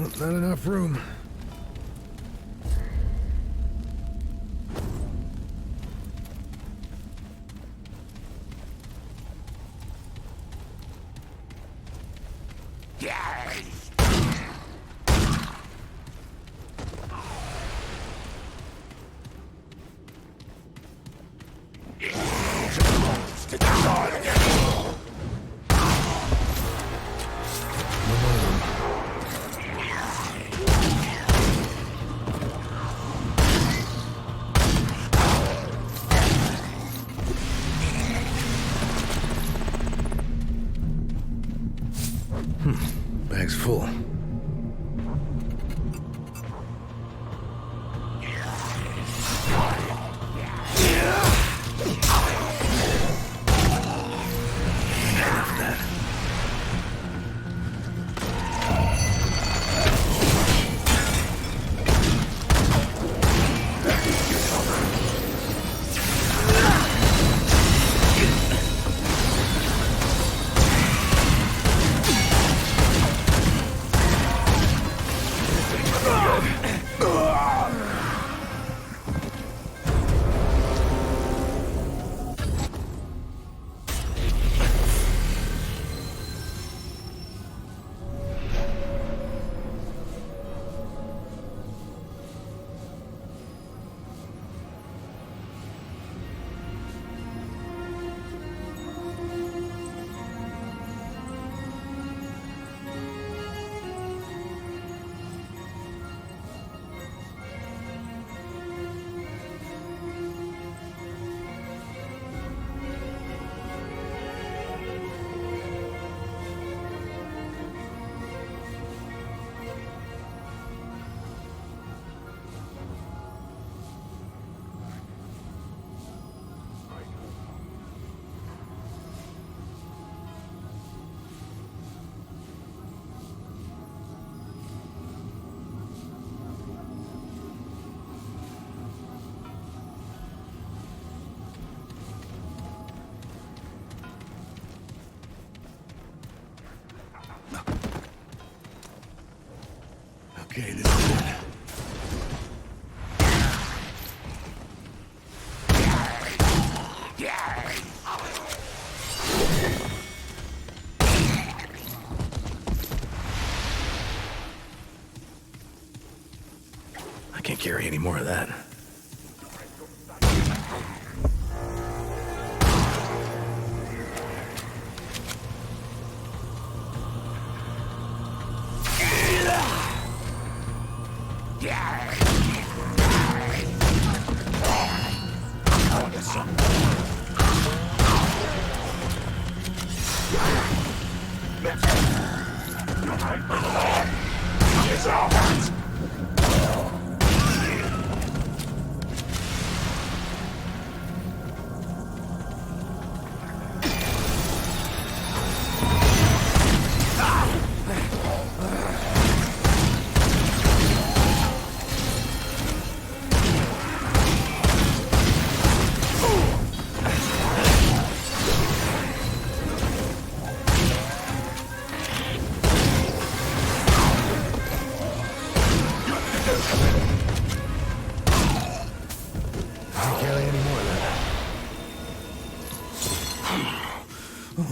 Not enough room. Bag's full. Okay, this is it. I can't carry any more of that.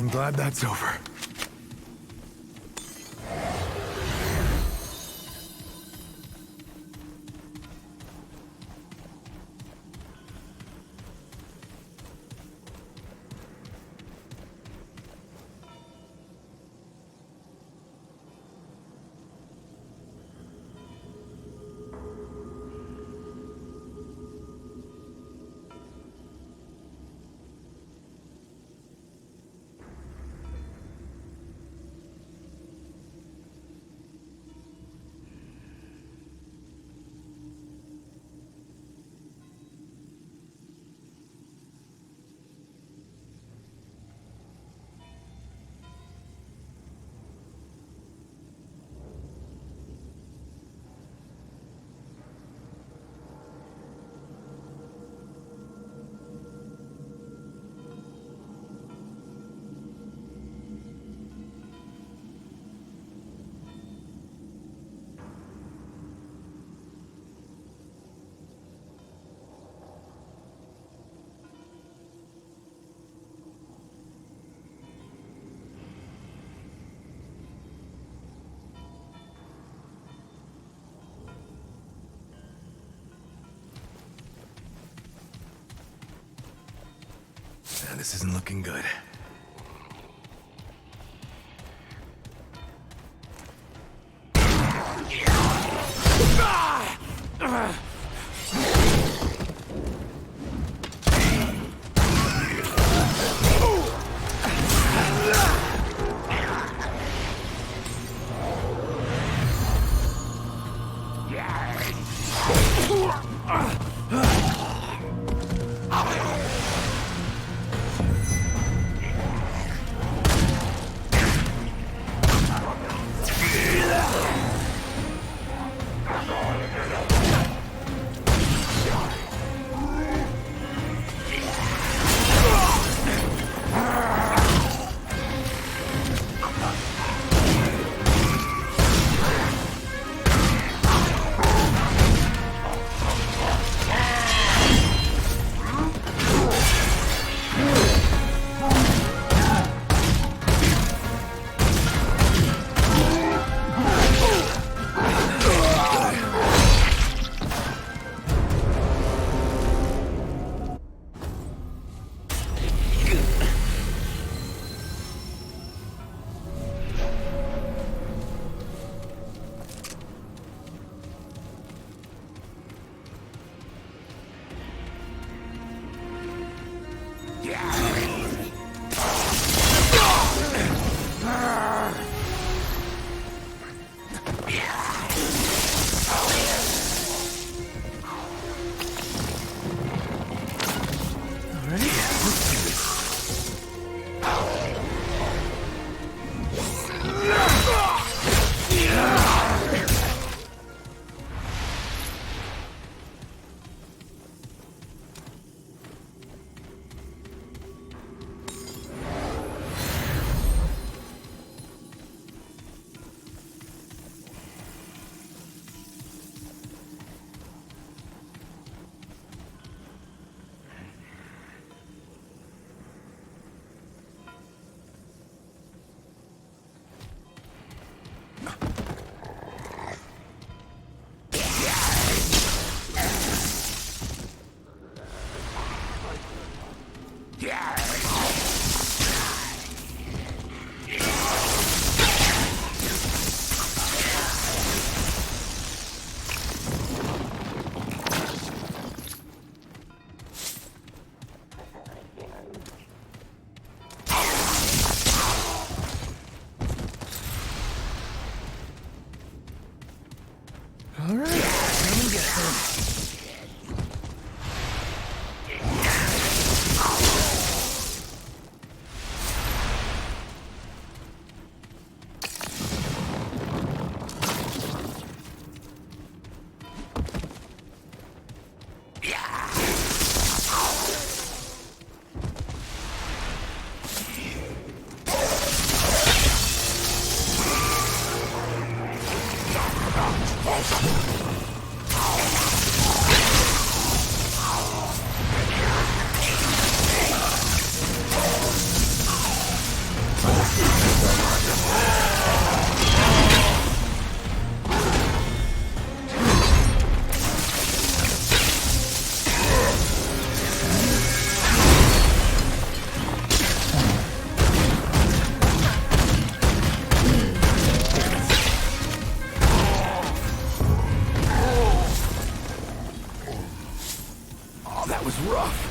I'm glad that's over. This isn't looking good. All right, let me get some. That was rough.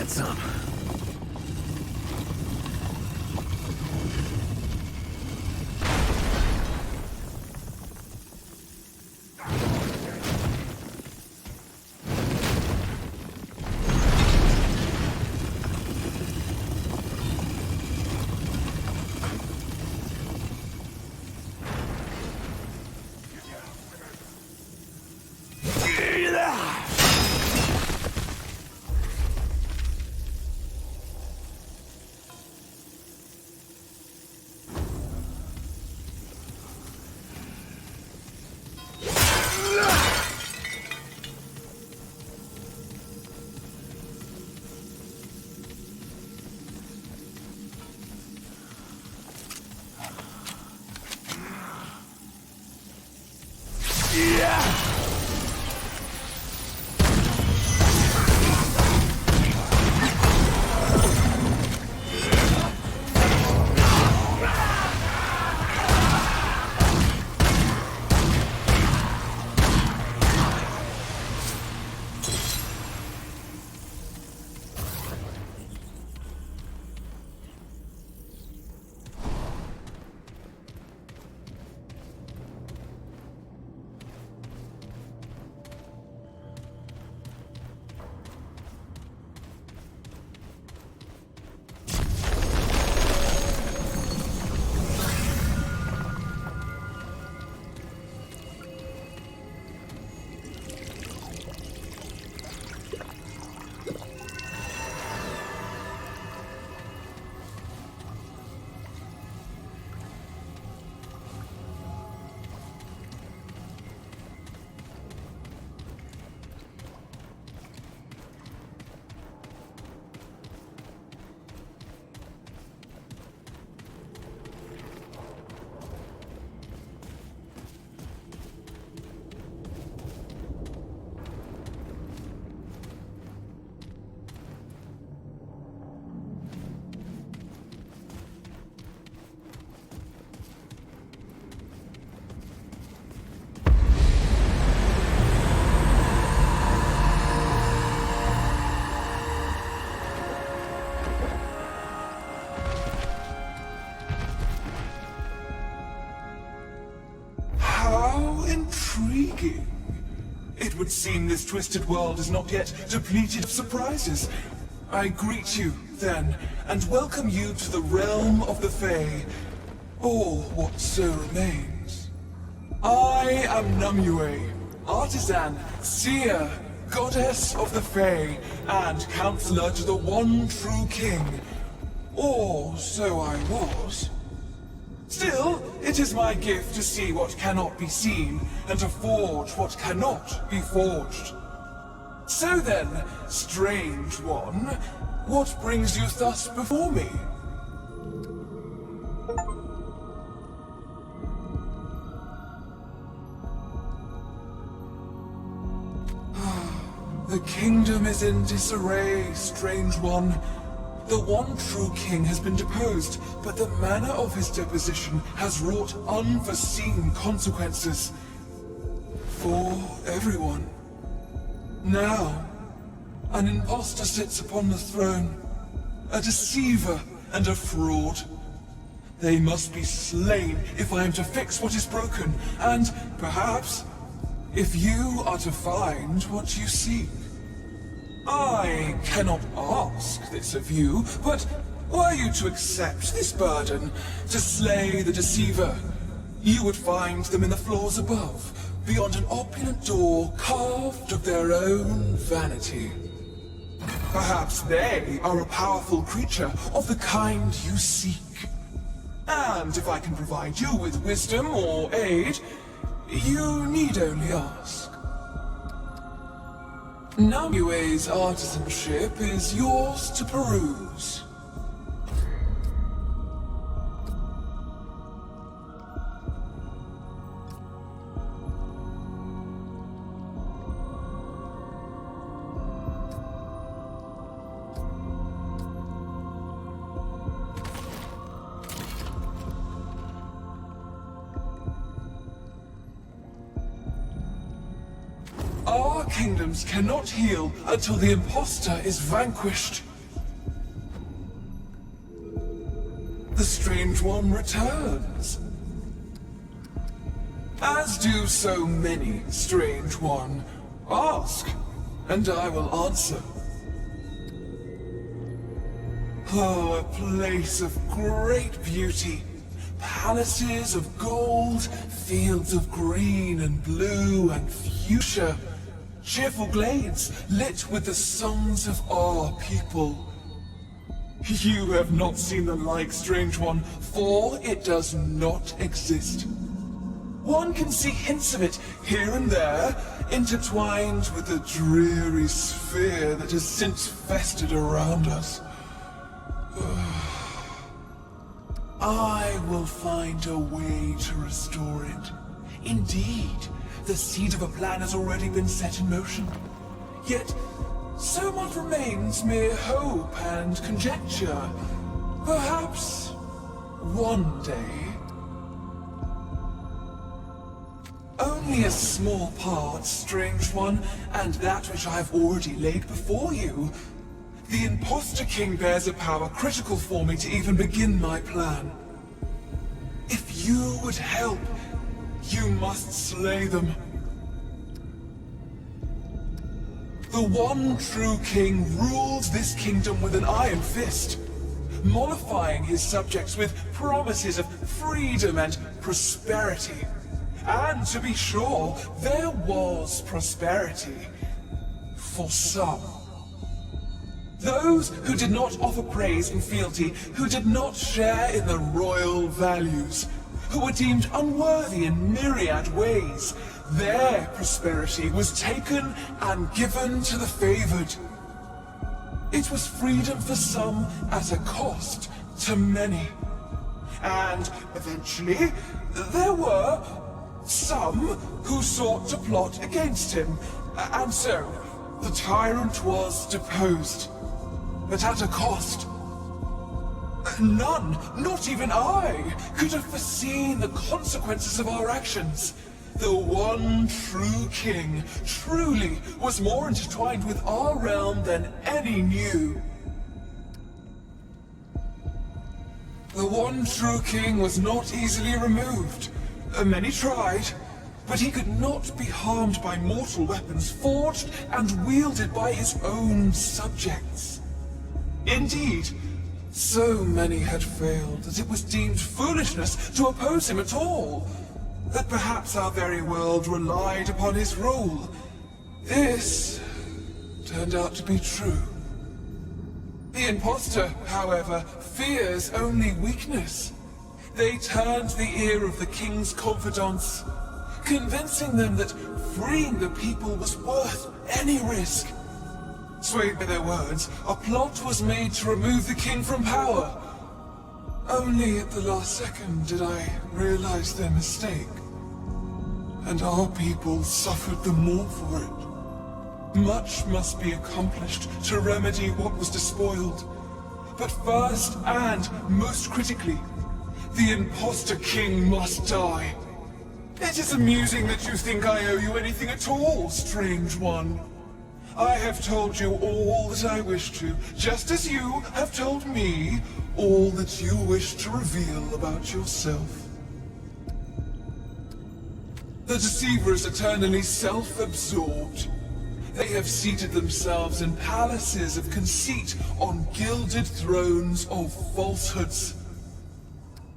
get some. Intriguing. It would seem this twisted world is not yet depleted of surprises. I greet you, then, and welcome you to the realm of the Fae, or what so remains. I am Numue, artisan, seer, goddess of the Fae, and counselor to the one true king. Or so I was. Still, it is my gift to see what cannot be seen, and to forge what cannot be forged. So then, strange one, what brings you thus before me? The kingdom is in disarray, strange one. The one true king has been deposed, but the manner of his deposition has wrought unforeseen consequences. For everyone. Now, an impostor sits upon the throne, a deceiver and a fraud. They must be slain if I am to fix what is broken, and perhaps, if you are to find what you seek. I cannot ask this of you, but were you to accept this burden, to slay the deceiver, you would find them in the floors above, beyond an opulent door carved of their own vanity. Perhaps they are a powerful creature of the kind you seek. And if I can provide you with wisdom or aid, you need only ask. Namue's artisanship is yours to peruse. Our kingdoms cannot heal until the impostor is vanquished. the Strange One returns. As do so many, Strange One. Ask, and I will answer. Oh, a place of great beauty. Palaces of gold, fields of green and blue and fuchsia. Cheerful glades lit with the songs of our people. You have not seen the like, Strange One, for it does not exist. One can see hints of it here and there, intertwined with the dreary sphere that has since festered around us. I will find a way to restore it. Indeed, the seed of a plan has already been set in motion. Yet, so much remains mere hope and conjecture. Perhaps one day. Only a small part, Strange One, and that which I have already laid before you. The Imposter King bears a power critical for me to even begin my plan. If you would help, you must slay them. The one true king rules this kingdom with an iron fist, mollifying his subjects with promises of freedom and prosperity. And to be sure, there was prosperity. For some. Those who did not offer praise and fealty, who did not share in the royal values, who were deemed unworthy in myriad ways, their prosperity was taken and given to the favored. It was freedom for some at a cost to many. And eventually, there were some who sought to plot against him, and so the tyrant was deposed, but at a cost. None, not even I, could have foreseen the consequences of our actions. The one true king truly was more intertwined with our realm than any knew. The one true king was not easily removed. Many tried, but he could not be harmed by mortal weapons forged and wielded by his own subjects. Indeed, so many had failed that it was deemed foolishness to oppose him at all, that perhaps our very world relied upon his rule. This turned out to be true. The imposter, however, fears only weakness. They turned the ear of the king's confidants, convincing them that freeing the people was worth any risk. Swayed by their words, a plot was made to remove the king from power. Only at the last second did I realize their mistake. And our people suffered the more for it. Much must be accomplished to remedy what was despoiled. But first, and most critically, the imposter king must die. It is amusing that you think I owe you anything at all, Strange One. I have told you all that I wish to, just as you have told me all that you wish to reveal about yourself. The deceiver is eternally self-absorbed. They have seated themselves in palaces of conceit on gilded thrones of falsehoods.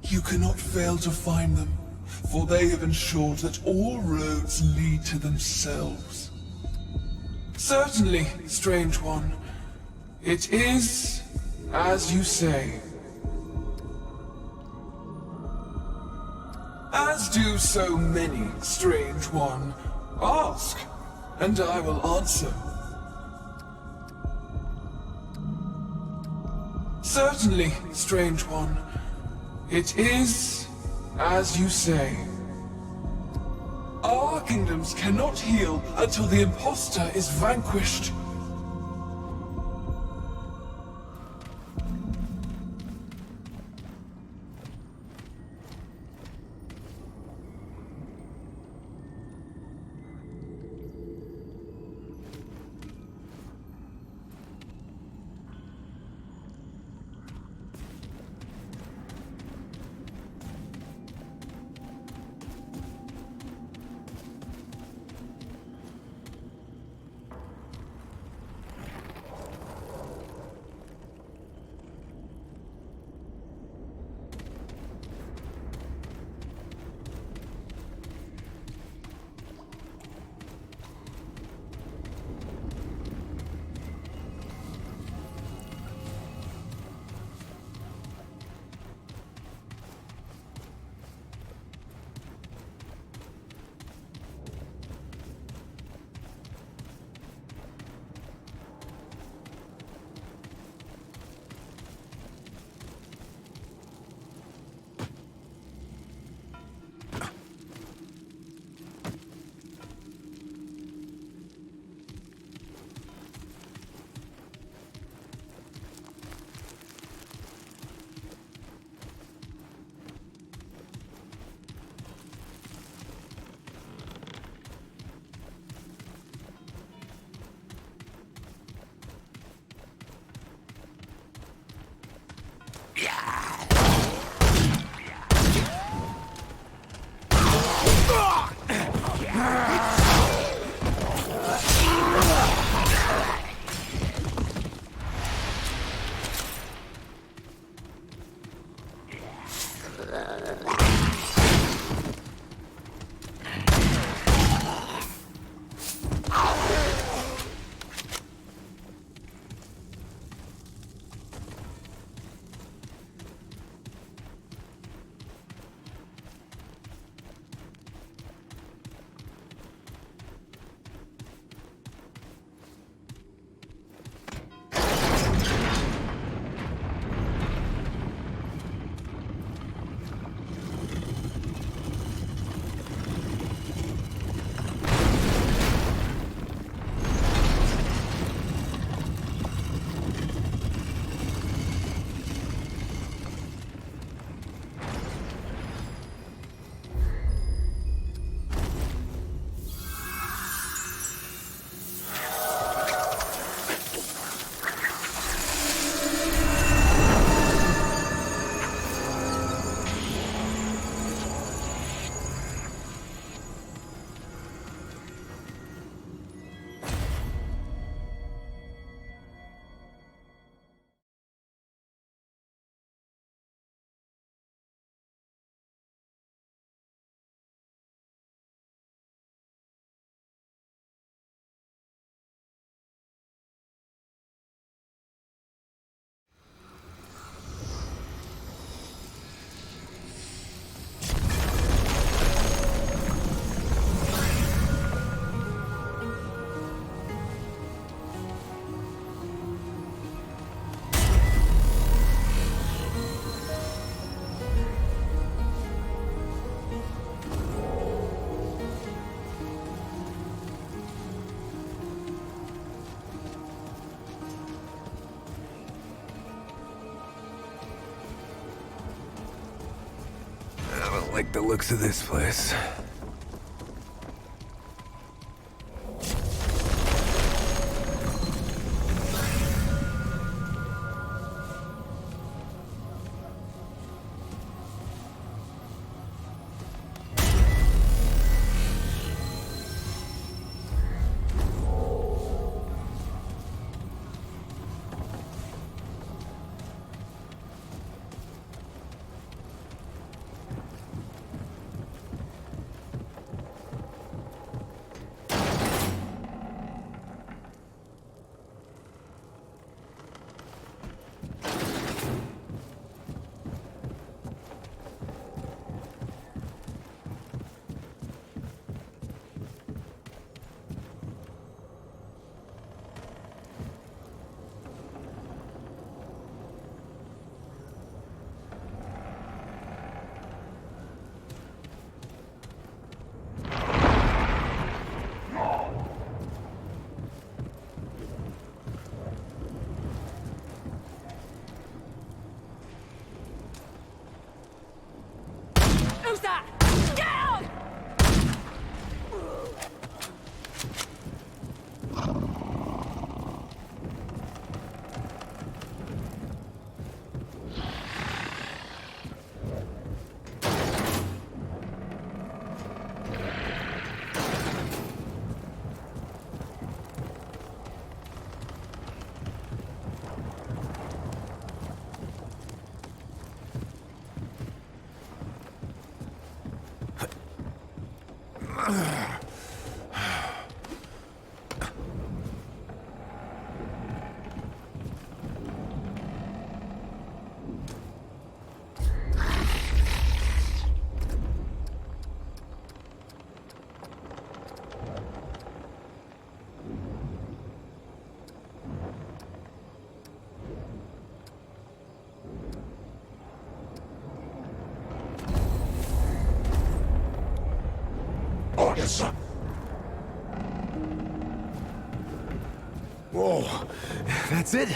You cannot fail to find them, for they have ensured that all roads lead to themselves. Certainly, Strange One, it is as you say. As do so many, Strange One. Ask, and I will answer. Certainly, Strange One. It is as you say. Our kingdoms cannot heal until the imposter is vanquished. like the looks of this place. Who's that? Down! Whoa, that's it?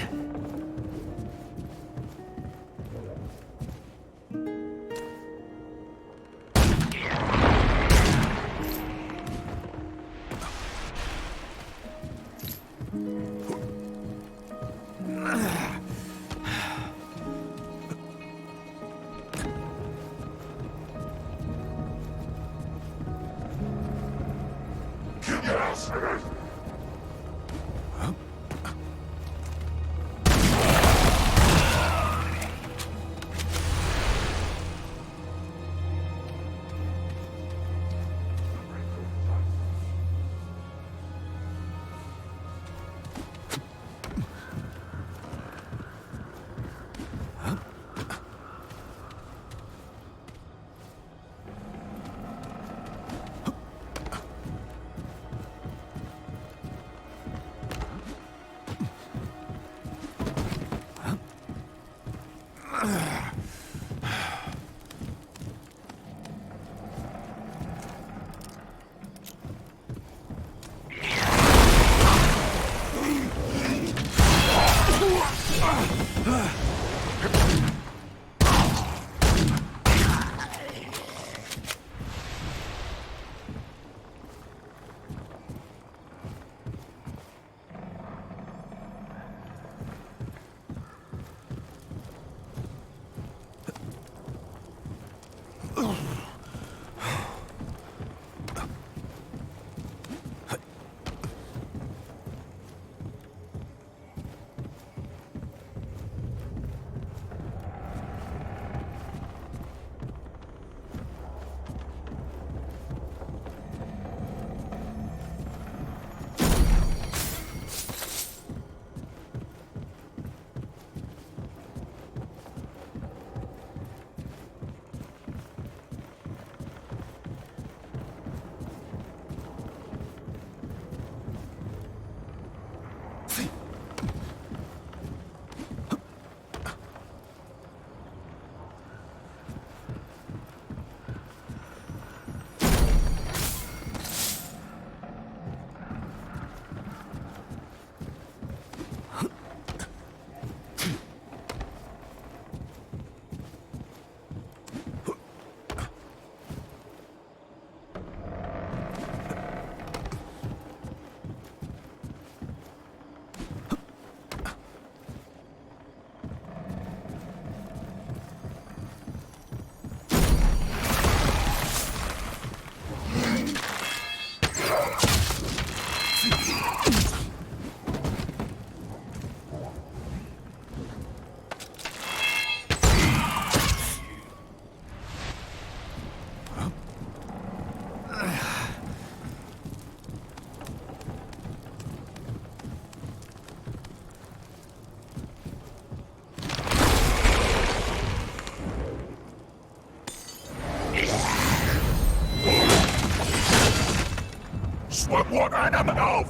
What animal?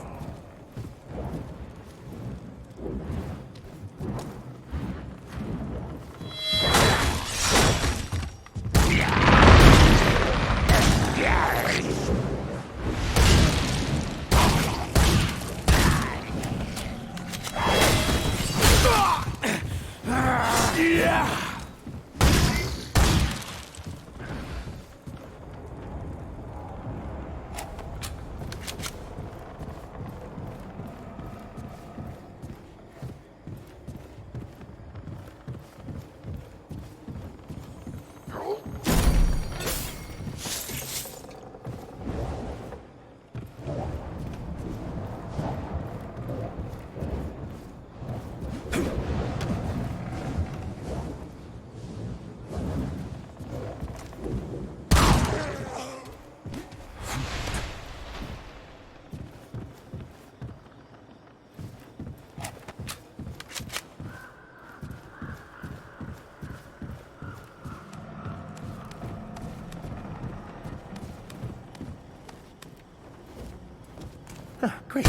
Great.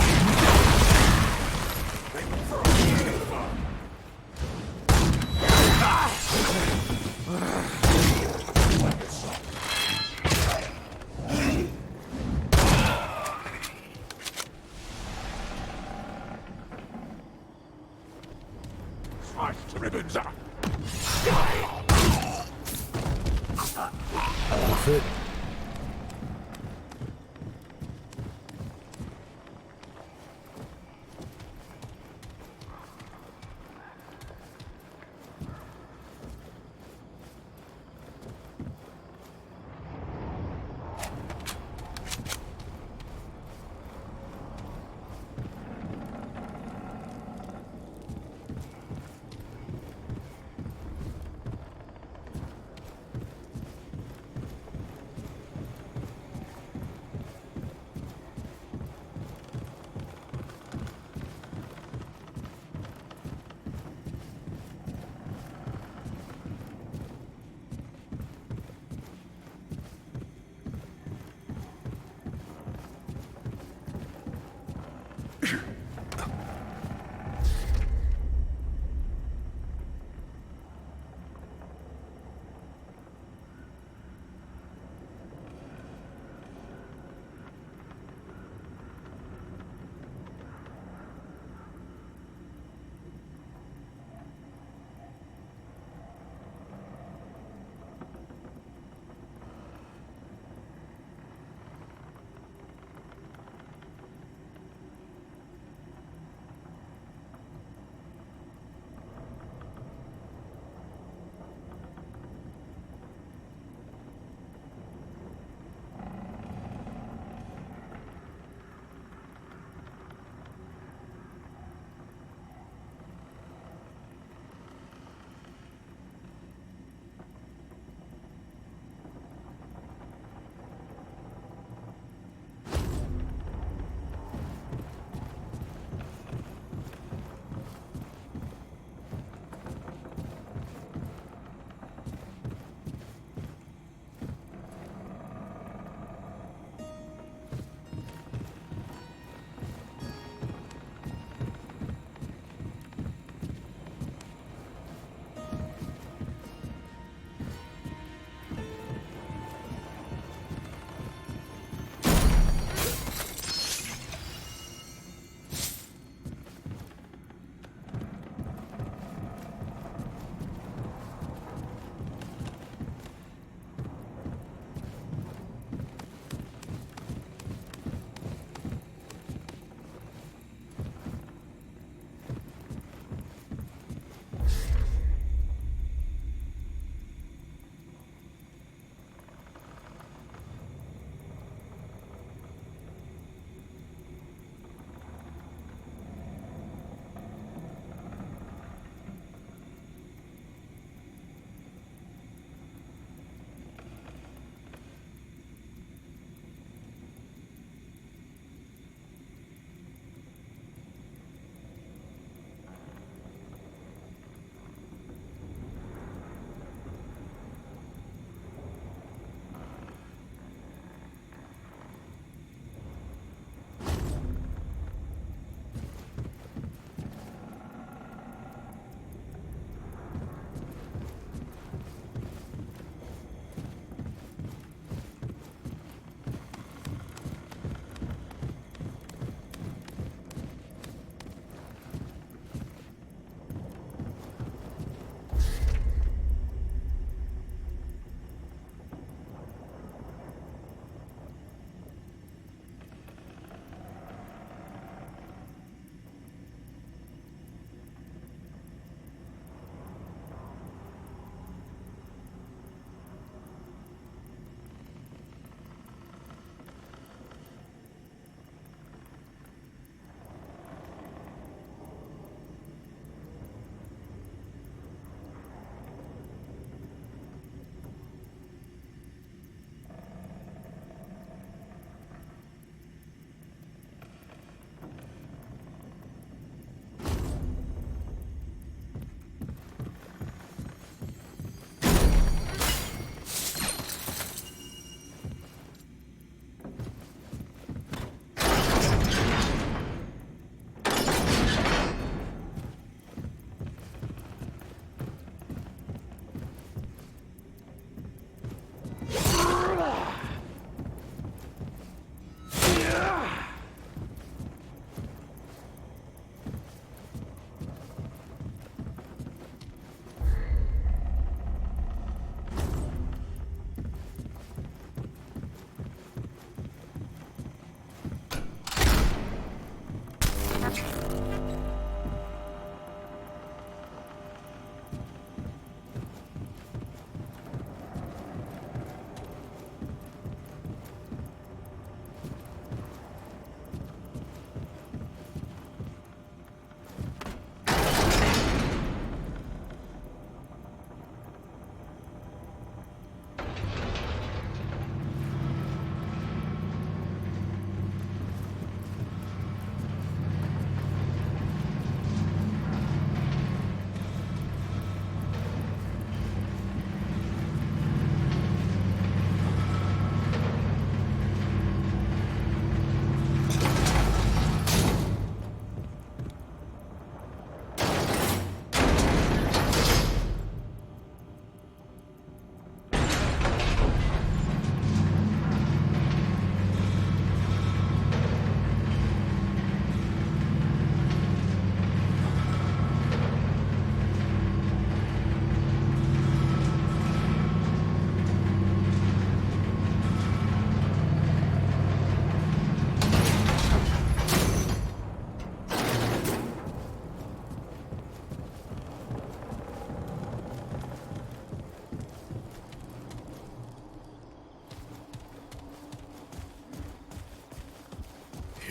Sliced ribbons up. Off it.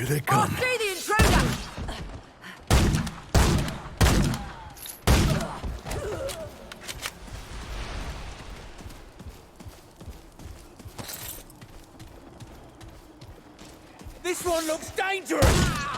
Here they I come. see the intruder! This one looks dangerous!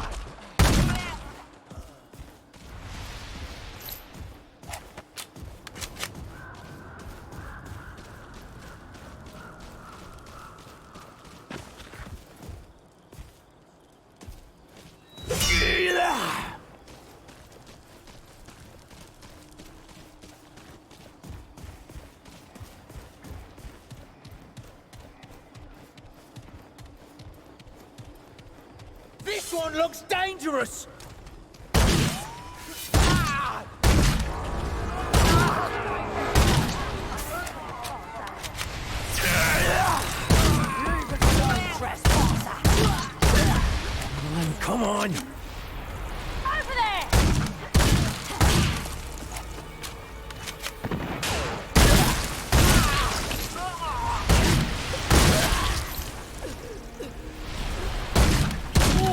This one looks dangerous! Come on! Over there!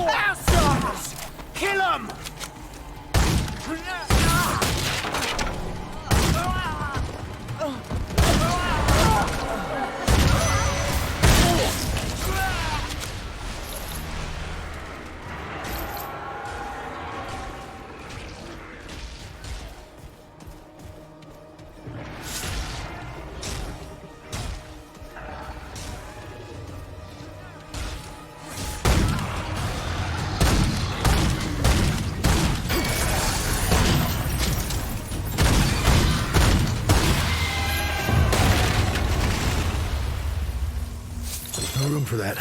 Outsiders! Kill them! No room for that.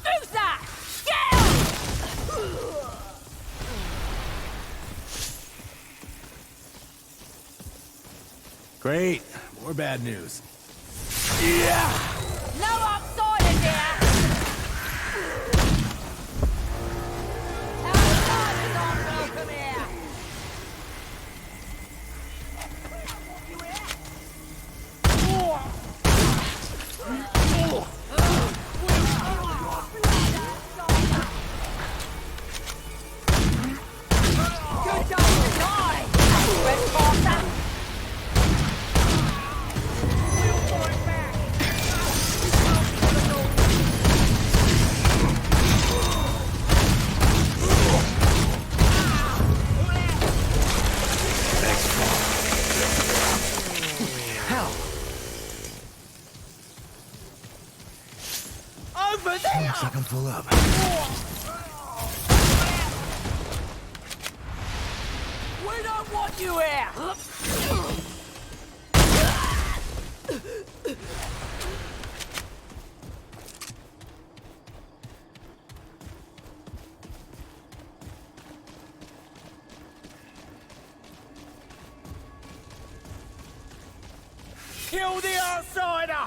Who's that? Get out! Great. More bad news. No outsiders here! Outsiders aren't welcome here! Good time to die! Trespasser! Over there! Looks like I'm full up. We don't want you here! Kill the outsider!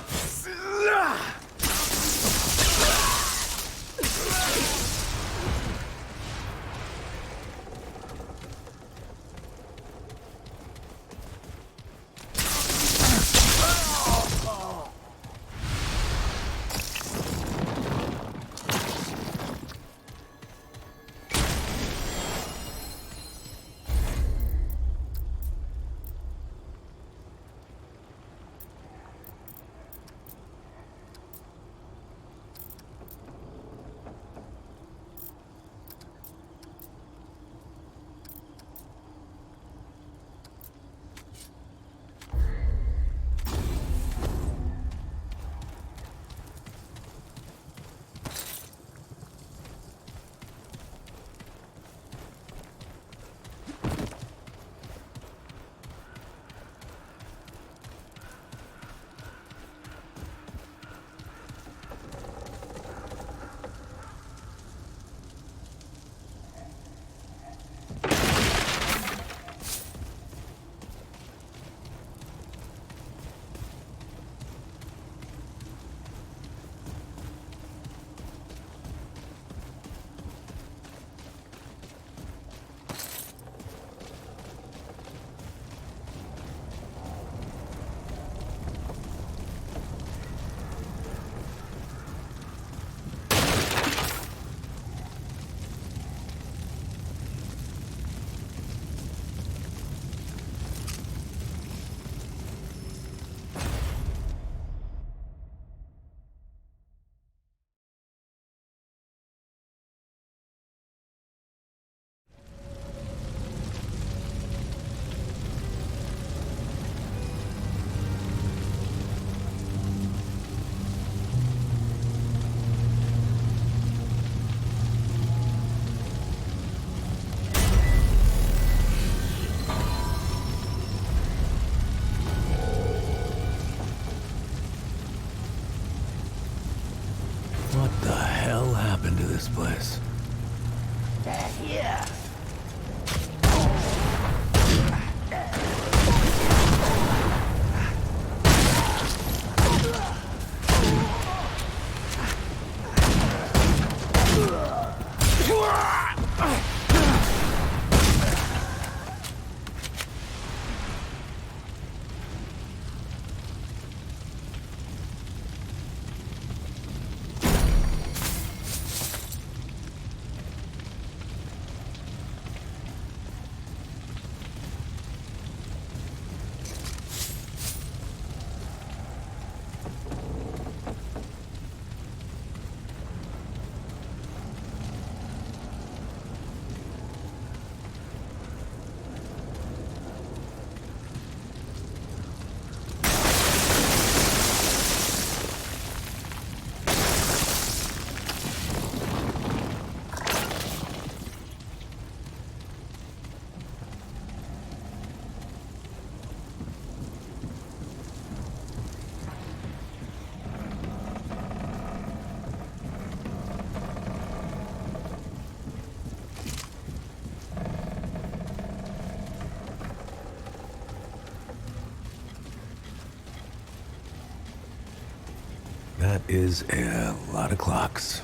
That is a lot of clocks.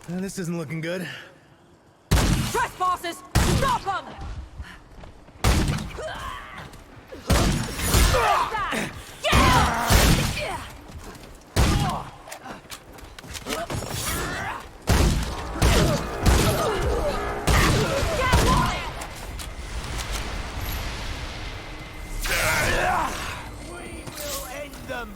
This isn't looking good. Trespassers! Stop them! We will end them.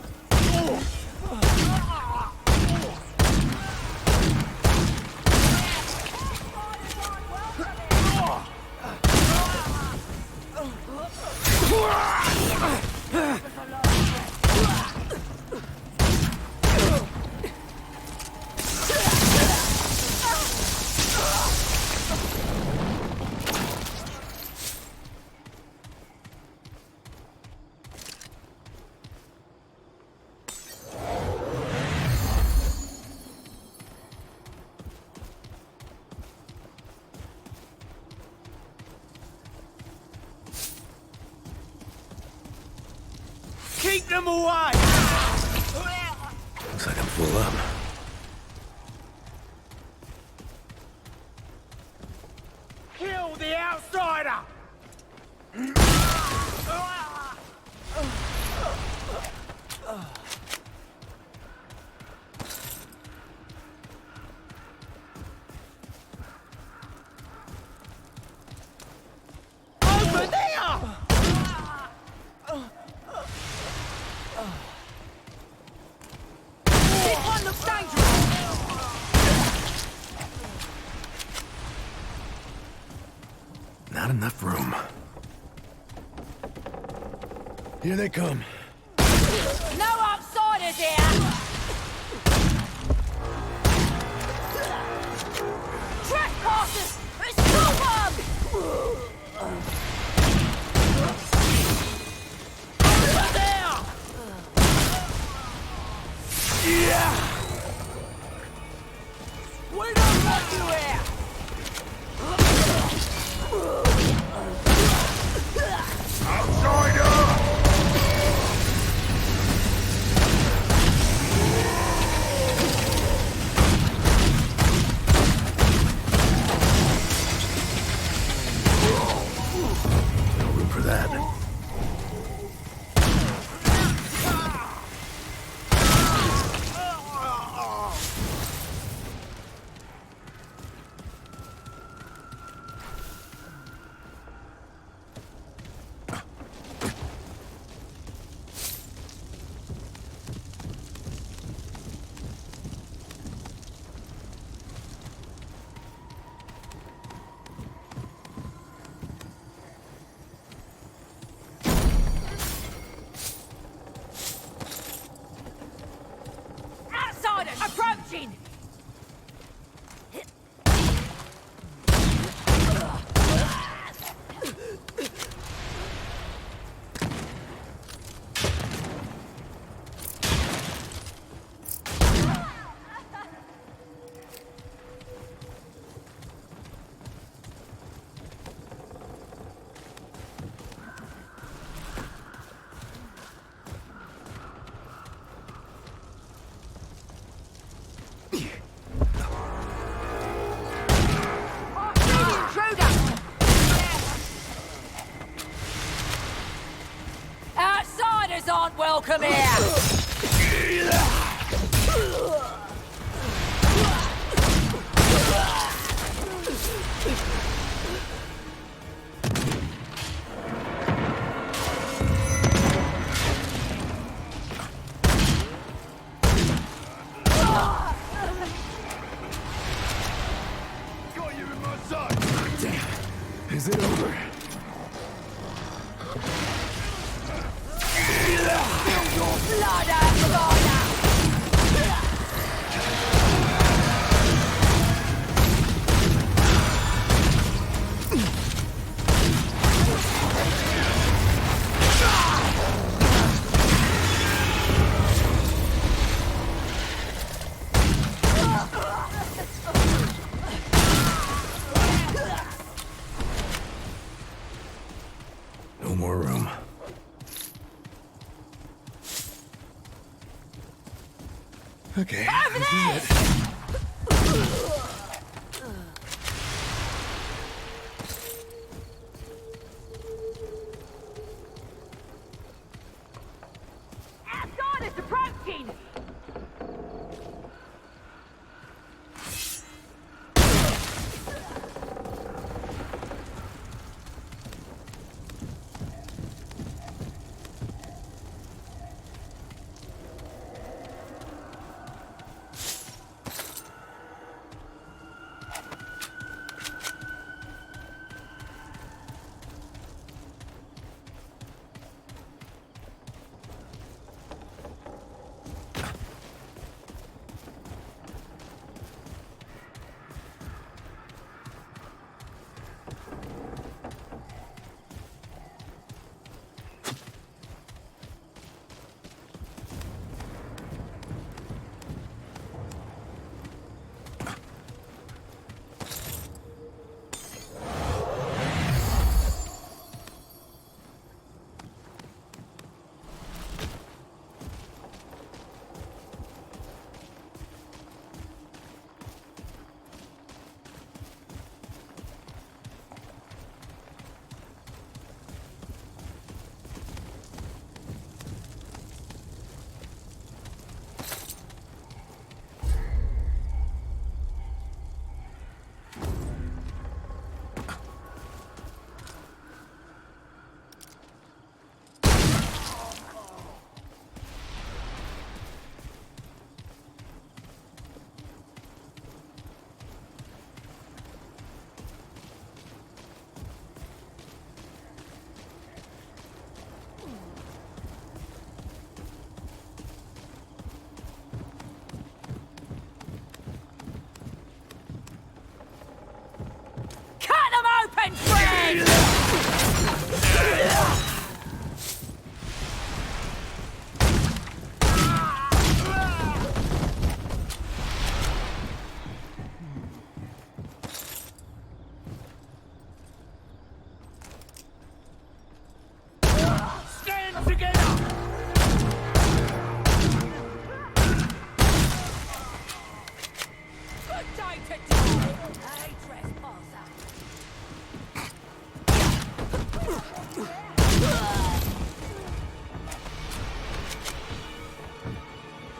Keep them away! Looks like I'm full up. Kill the outsider! Over there! This one looks dangerous! Not enough room. Here they come. No outsiders here! Trespassers! Stop them! Over there! Yeah! We don't want you here! Outsider! No room for that. Outsiders approaching! Outsiders aren't welcome here! Got you in my sight! Damn. Is it over? Blood outsider! No more room. Okay, this is it.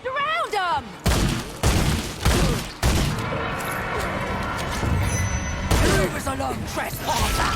Surround them! Leave us alone, trespasser!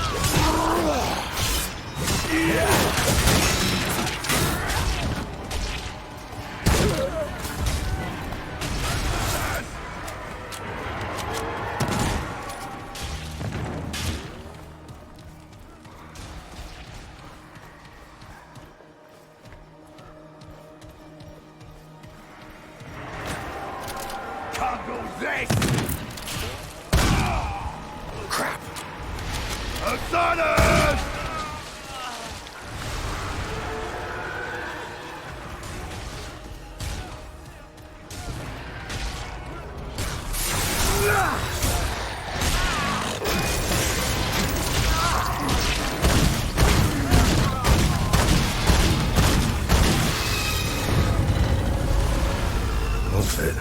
Toggle this! Crap. Outsiders! Won't fit.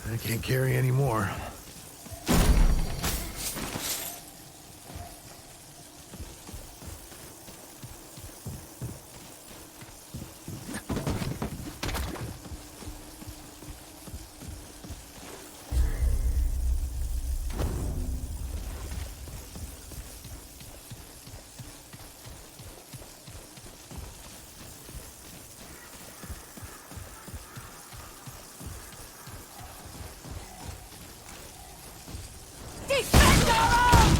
I can't carry any more. Defend our own!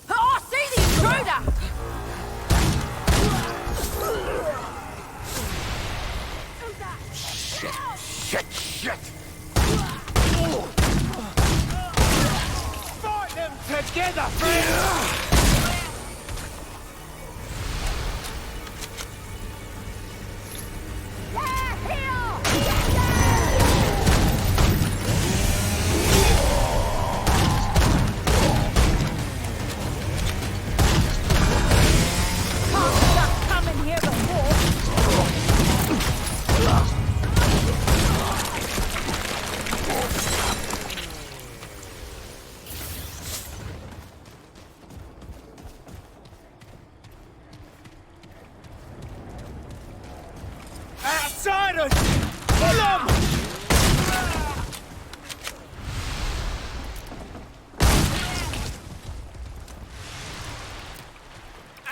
Oh, see the intruder! Shit! Fight them together, friends! Outsiders! Pull 'em!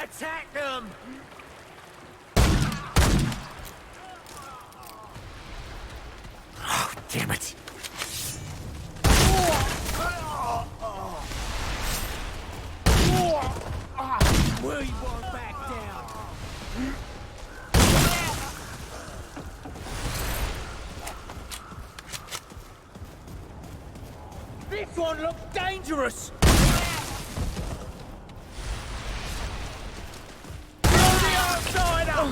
Attack them! Oh, damn it. We won't back down. This one looks dangerous. Kill the outsider!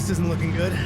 This isn't looking good.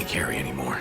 Carry anymore.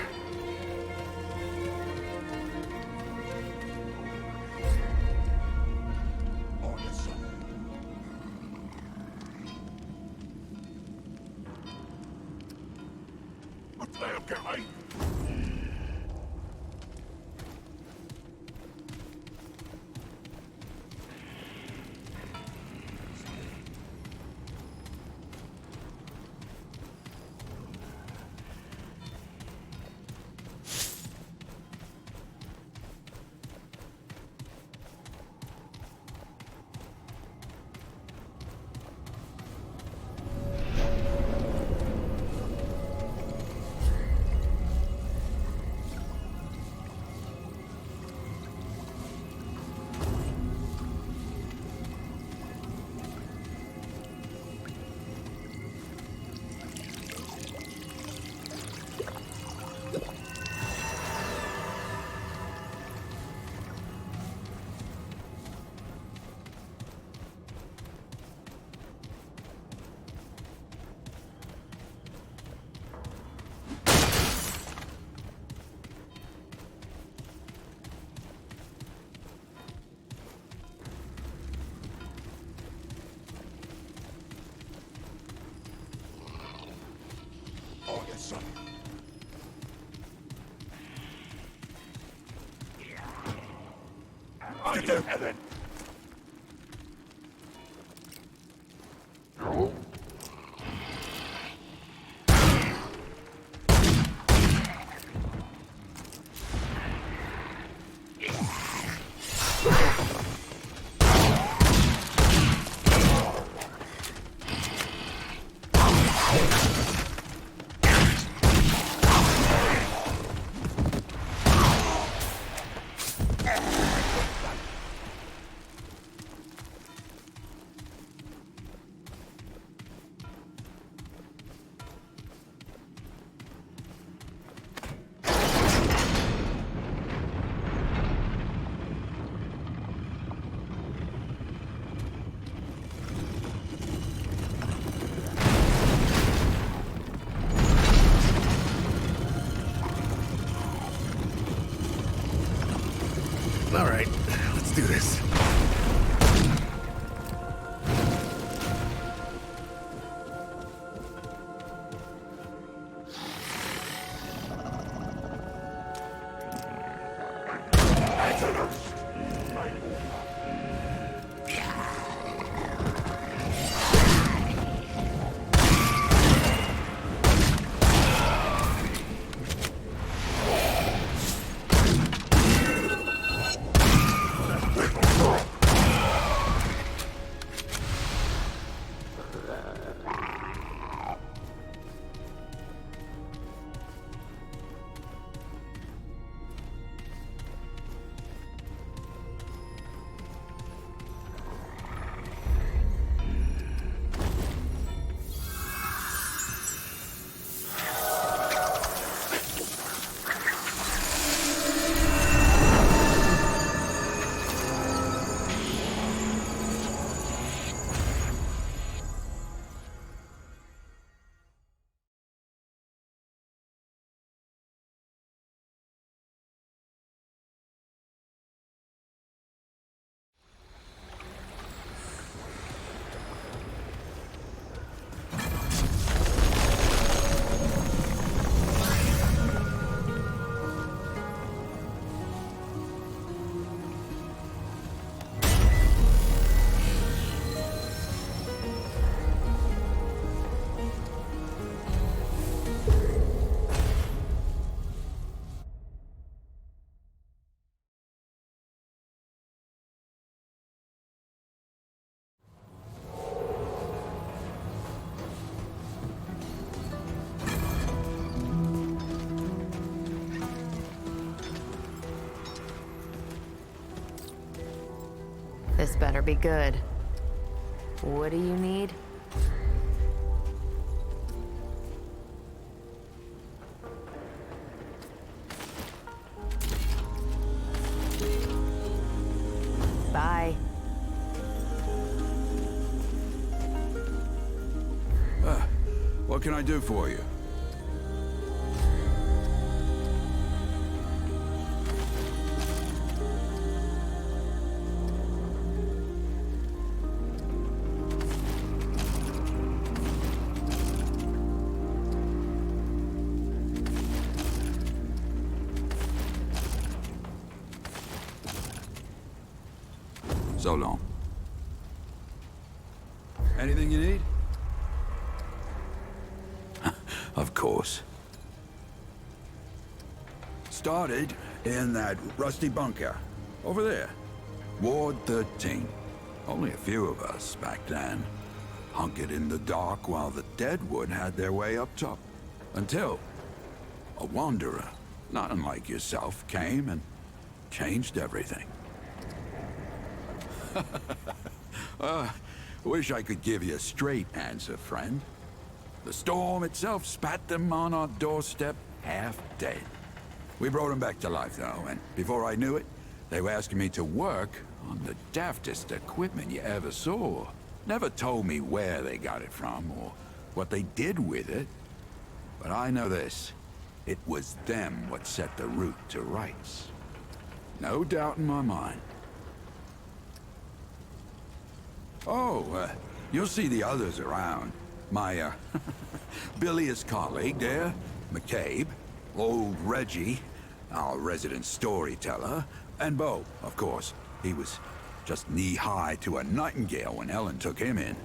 To heaven! be good. What do you need? Bye. What can I do for you? So long. Anything you need? Of course. Started in that rusty bunker. Over there. Ward 13. Only a few of us back then. Hunkered in the dark while the Deadwood had their way up top. Until a wanderer, not unlike yourself, came and changed everything. Wish I could give you a straight answer, friend. The storm itself spat them on our doorstep half dead. We brought them back to life, though, and before I knew it, they were asking me to work on the daftest equipment you ever saw. Never told me where they got it from or what they did with it. But I know this. It was them what set the route to rights. No doubt in my mind. Oh, you'll see the others around. My, bilious colleague there, McCabe, old Reggie, our resident storyteller, and Bo, of course. He was just knee-high to a nightingale when Ellen took him in.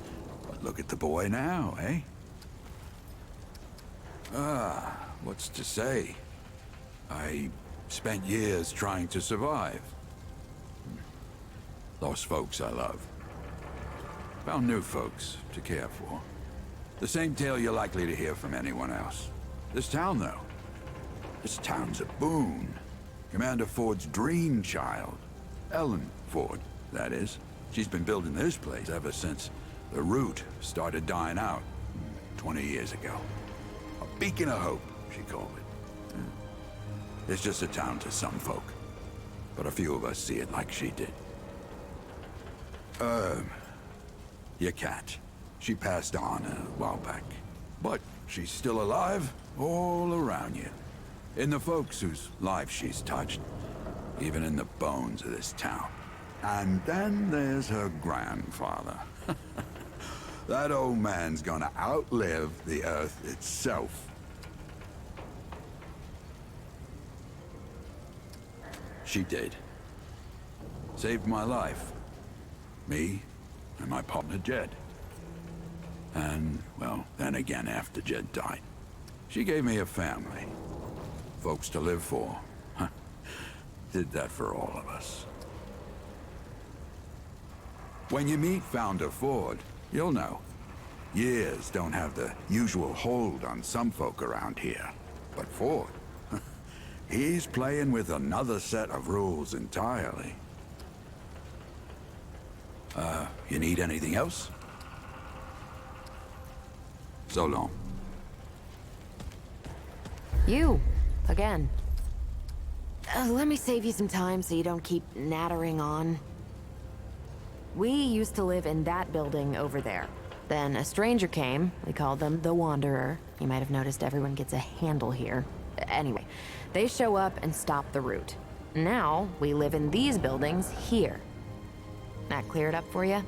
But look at the boy now, eh? What's to say? I spent years trying to survive. Lost folks I love. Found new folks to care for. The same tale you're likely to hear from anyone else. This town, though. This town's a boon. Commander Ford's dream child. Ellen Ford, that is. She's been building this place ever since the route started dying out 20 years ago. A beacon of hope, she called it. It's just a town to some folk. But a few of us see it like she did. Your cat. She passed on a while back. But she's still alive all around you. In the folks whose lives she's touched. Even in the bones of this town. And then there's her grandfather. That old man's gonna outlive the Earth itself. She did. Saved my life. Me and my partner Jed. And, well, then again after Jed died. She gave me a family. Folks to live for. Did that for all of us. When you meet Founder Ford, you'll know. Years don't have the usual hold on some folk around here. But Ford, he's playing with another set of rules entirely. You need anything else? So long. You, again. Let me save you some time so you don't keep nattering on. We used to live in that building over there. Then a stranger came. We called them the Wanderer. You might have noticed everyone gets a handle here. Anyway, they show up and stop the route. Now, we live in these buildings here. That clear it up for you?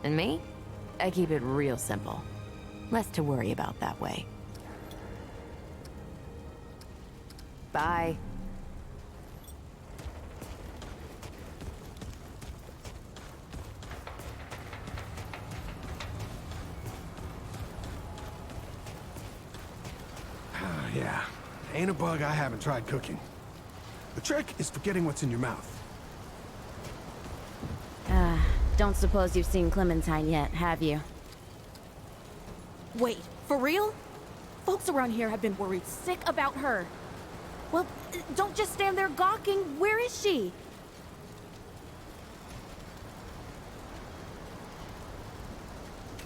And me? I keep it real simple. Less to worry about that way. Bye. Yeah, ain't a bug I haven't tried cooking. The trick is forgetting what's in your mouth. Don't suppose you've seen Clementine yet, have you? Wait, for real? Folks around here have been worried sick about her. Well, don't just stand there gawking. Where is she?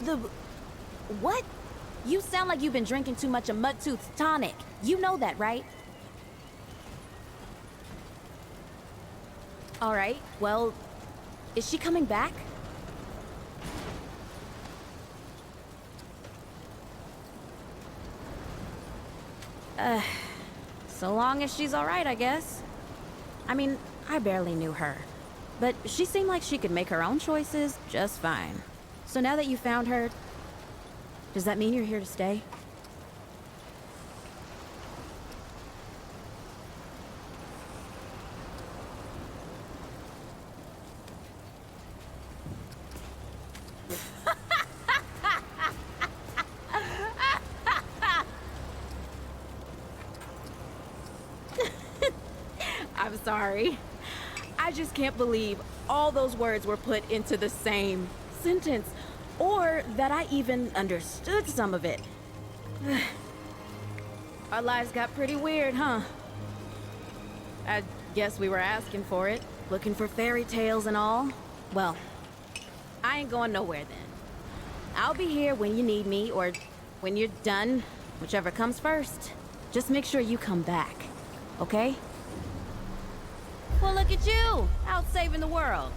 The... what? You sound like you've been drinking too much of Mudtooth's tonic. You know that, right? All right, well, is she coming back? So long as she's all right, I guess. I mean, I barely knew her, but she seemed like she could make her own choices just fine. So now that you found her, does that mean you're here to stay? I'm sorry. I just can't believe all those words were put into the same sentence, or that I even understood some of it. Our lives got pretty weird, huh? I guess we were asking for it, looking for fairy tales and all. Well, I ain't going nowhere then. I'll be here when you need me, or when you're done, whichever comes first. Just make sure you come back, okay? Well, look at you, out saving the world.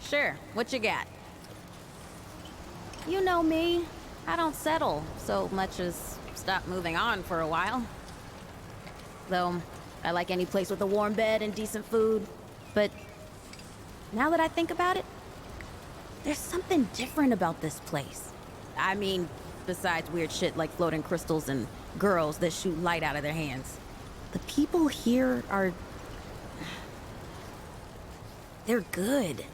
Sure, what you got? You know me. I don't settle so much as stop moving on for a while. Though, I like any place with a warm bed and decent food. But now that I think about it, there's something different about this place. I mean, besides weird shit like floating crystals and girls that shoot light out of their hands. The people here are... they're good.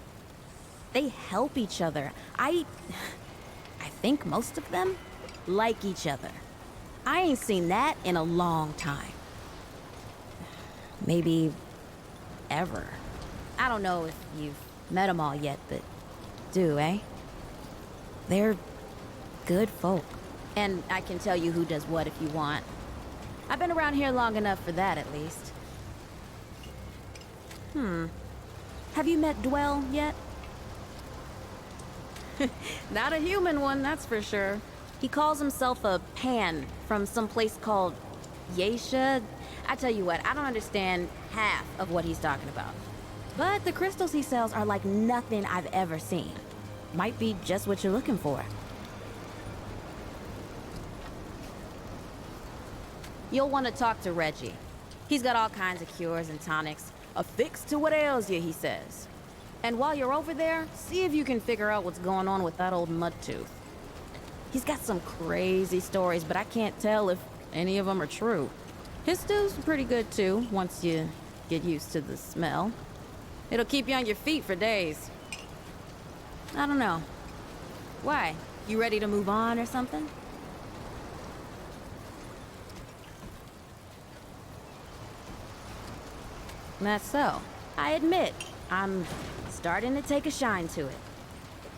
They help each other. I think most of them like each other. I ain't seen that in a long time. Maybe ever. I don't know if you've met them all yet, but do, eh? They're good folk. And I can tell you who does what if you want. I've been around here long enough for that, at least. Have you met Dwell yet? Not a human one, that's for sure. He calls himself a Pan from some place called Yeisha. I tell you what, I don't understand half of what he's talking about. But the crystals he sells are like nothing I've ever seen. Might be just what you're looking for. You'll want to talk to Reggie. He's got all kinds of cures and tonics. A fix to what ails you, he says. And while you're over there, see if you can figure out what's going on with that old Mudtooth. He's got some crazy stories, but I can't tell if any of them are true. His stew's pretty good too, once you get used to the smell. It'll keep you on your feet for days. I don't know. Why? You ready to move on or something? That's so. I admit, I'm starting to take a shine to it.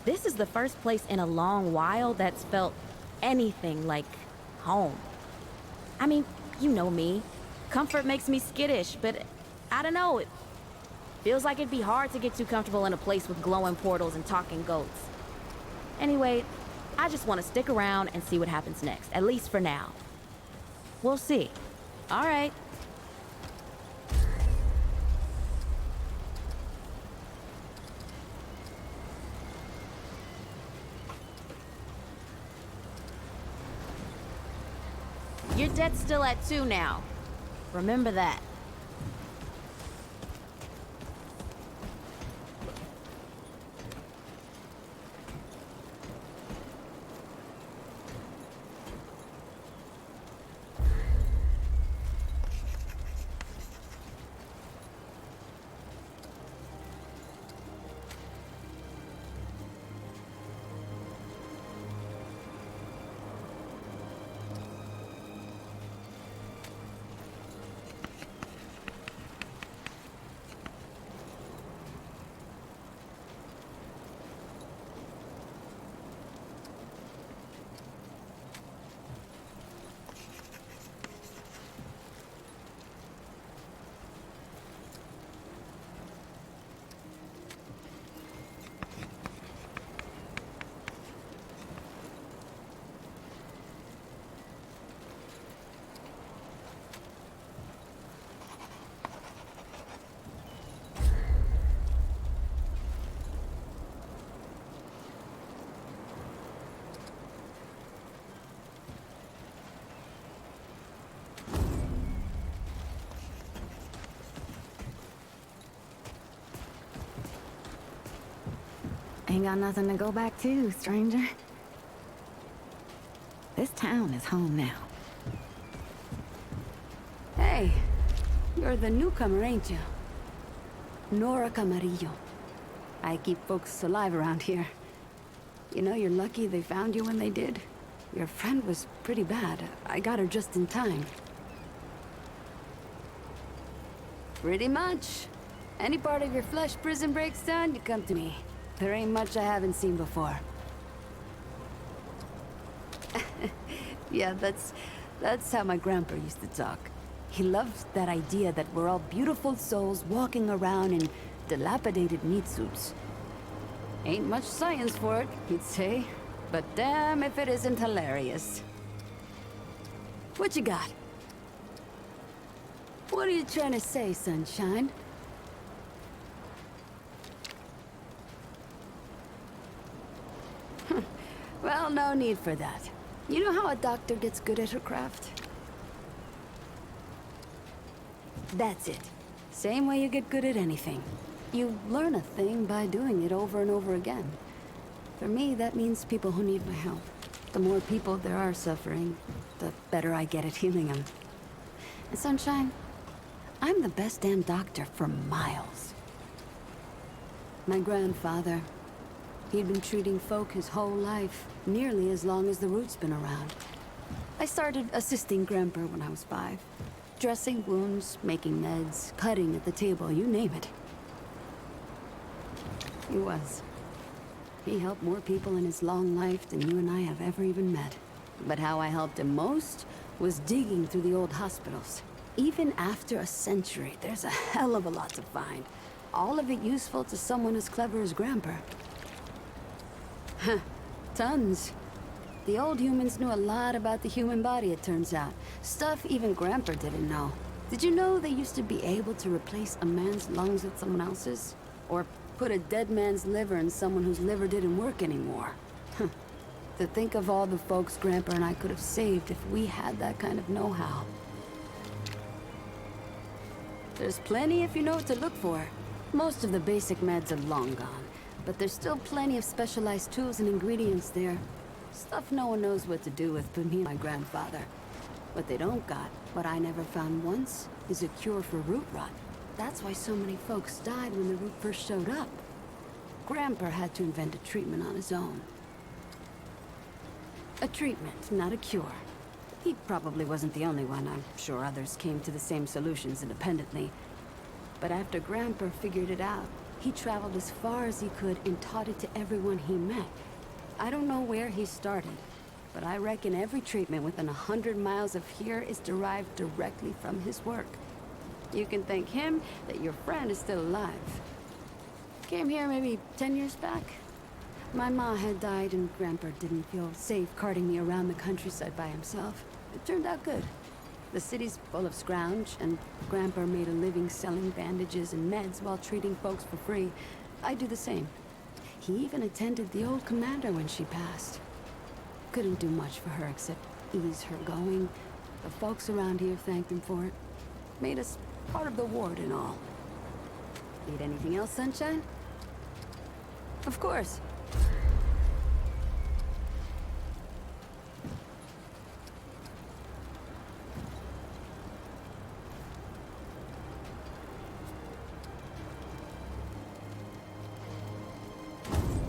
This is the first place in a long while that's felt anything like home. I mean, you know me. Comfort makes me skittish, but I don't know. It feels like it'd be hard to get too comfortable in a place with glowing portals and talking goats. Anyway, I just want to stick around and see what happens next, at least for now. We'll see. All right. Your debt's still at 2 now. Remember that. Ain't got nothing to go back to, stranger. This town is home now. Hey, you're the newcomer, ain't you? Nora Camarillo. I keep folks alive around here. You know, you're lucky they found you when they did. Your friend was pretty bad. I got her just in time. Pretty much. Any part of your flesh prison breaks down, you come to me. There ain't much I haven't seen before. Yeah, that's how my grandpa used to talk. He loved that idea that we're all beautiful souls walking around in dilapidated meat suits. Ain't much science for it, he'd say. But damn if it isn't hilarious. What you got? What are you trying to say, sunshine? Well, no need for that. You know how a doctor gets good at her craft? That's it. Same way you get good at anything. You learn a thing by doing it over and over again. For me, that means people who need my help. The more people there are suffering, the better I get at healing them. And Sunshine, I'm the best damn doctor for miles. My grandfather, he'd been treating folk his whole life, nearly as long as the root's been around. I started assisting Grandpa when I was 5. Dressing wounds, making meds, cutting at the table, you name it. He was. He helped more people in his long life than you and I have ever even met. But how I helped him most was digging through the old hospitals. Even after a century, there's a hell of a lot to find. All of it useful to someone as clever as Grandpa. Huh. Tons. The old humans knew a lot about the human body, it turns out. Stuff even Grandpa didn't know. Did you know they used to be able to replace a man's lungs with someone else's? Or put a dead man's liver in someone whose liver didn't work anymore? Huh. To think of all the folks Grandpa and I could have saved if we had that kind of know-how. There's plenty if you know what to look for. Most of the basic meds are long gone, but there's still plenty of specialized tools and ingredients there. Stuff no one knows what to do with but me and my grandfather. What they don't got, what I never found once, is a cure for root rot. That's why so many folks died when the root first showed up. Grandpa had to invent a treatment on his own. A treatment, not a cure. He probably wasn't the only one. I'm sure others came to the same solutions independently. But after Grandpa figured it out, he traveled as far as he could and taught it to everyone he met. I don't know where he started, but I reckon every treatment within 100 miles of here is derived directly from his work. You can thank him that your friend is still alive. Came here maybe 10 years back. My ma had died and Grandpa didn't feel safe carting me around the countryside by himself. It turned out good. The city's full of scrounge, and Grandpa made a living selling bandages and meds while treating folks for free. I do the same. He even attended the old commander when she passed. Couldn't do much for her except ease her going. The folks around here thanked him for it. Made us part of the ward and all. Need anything else, Sunshine? Of course.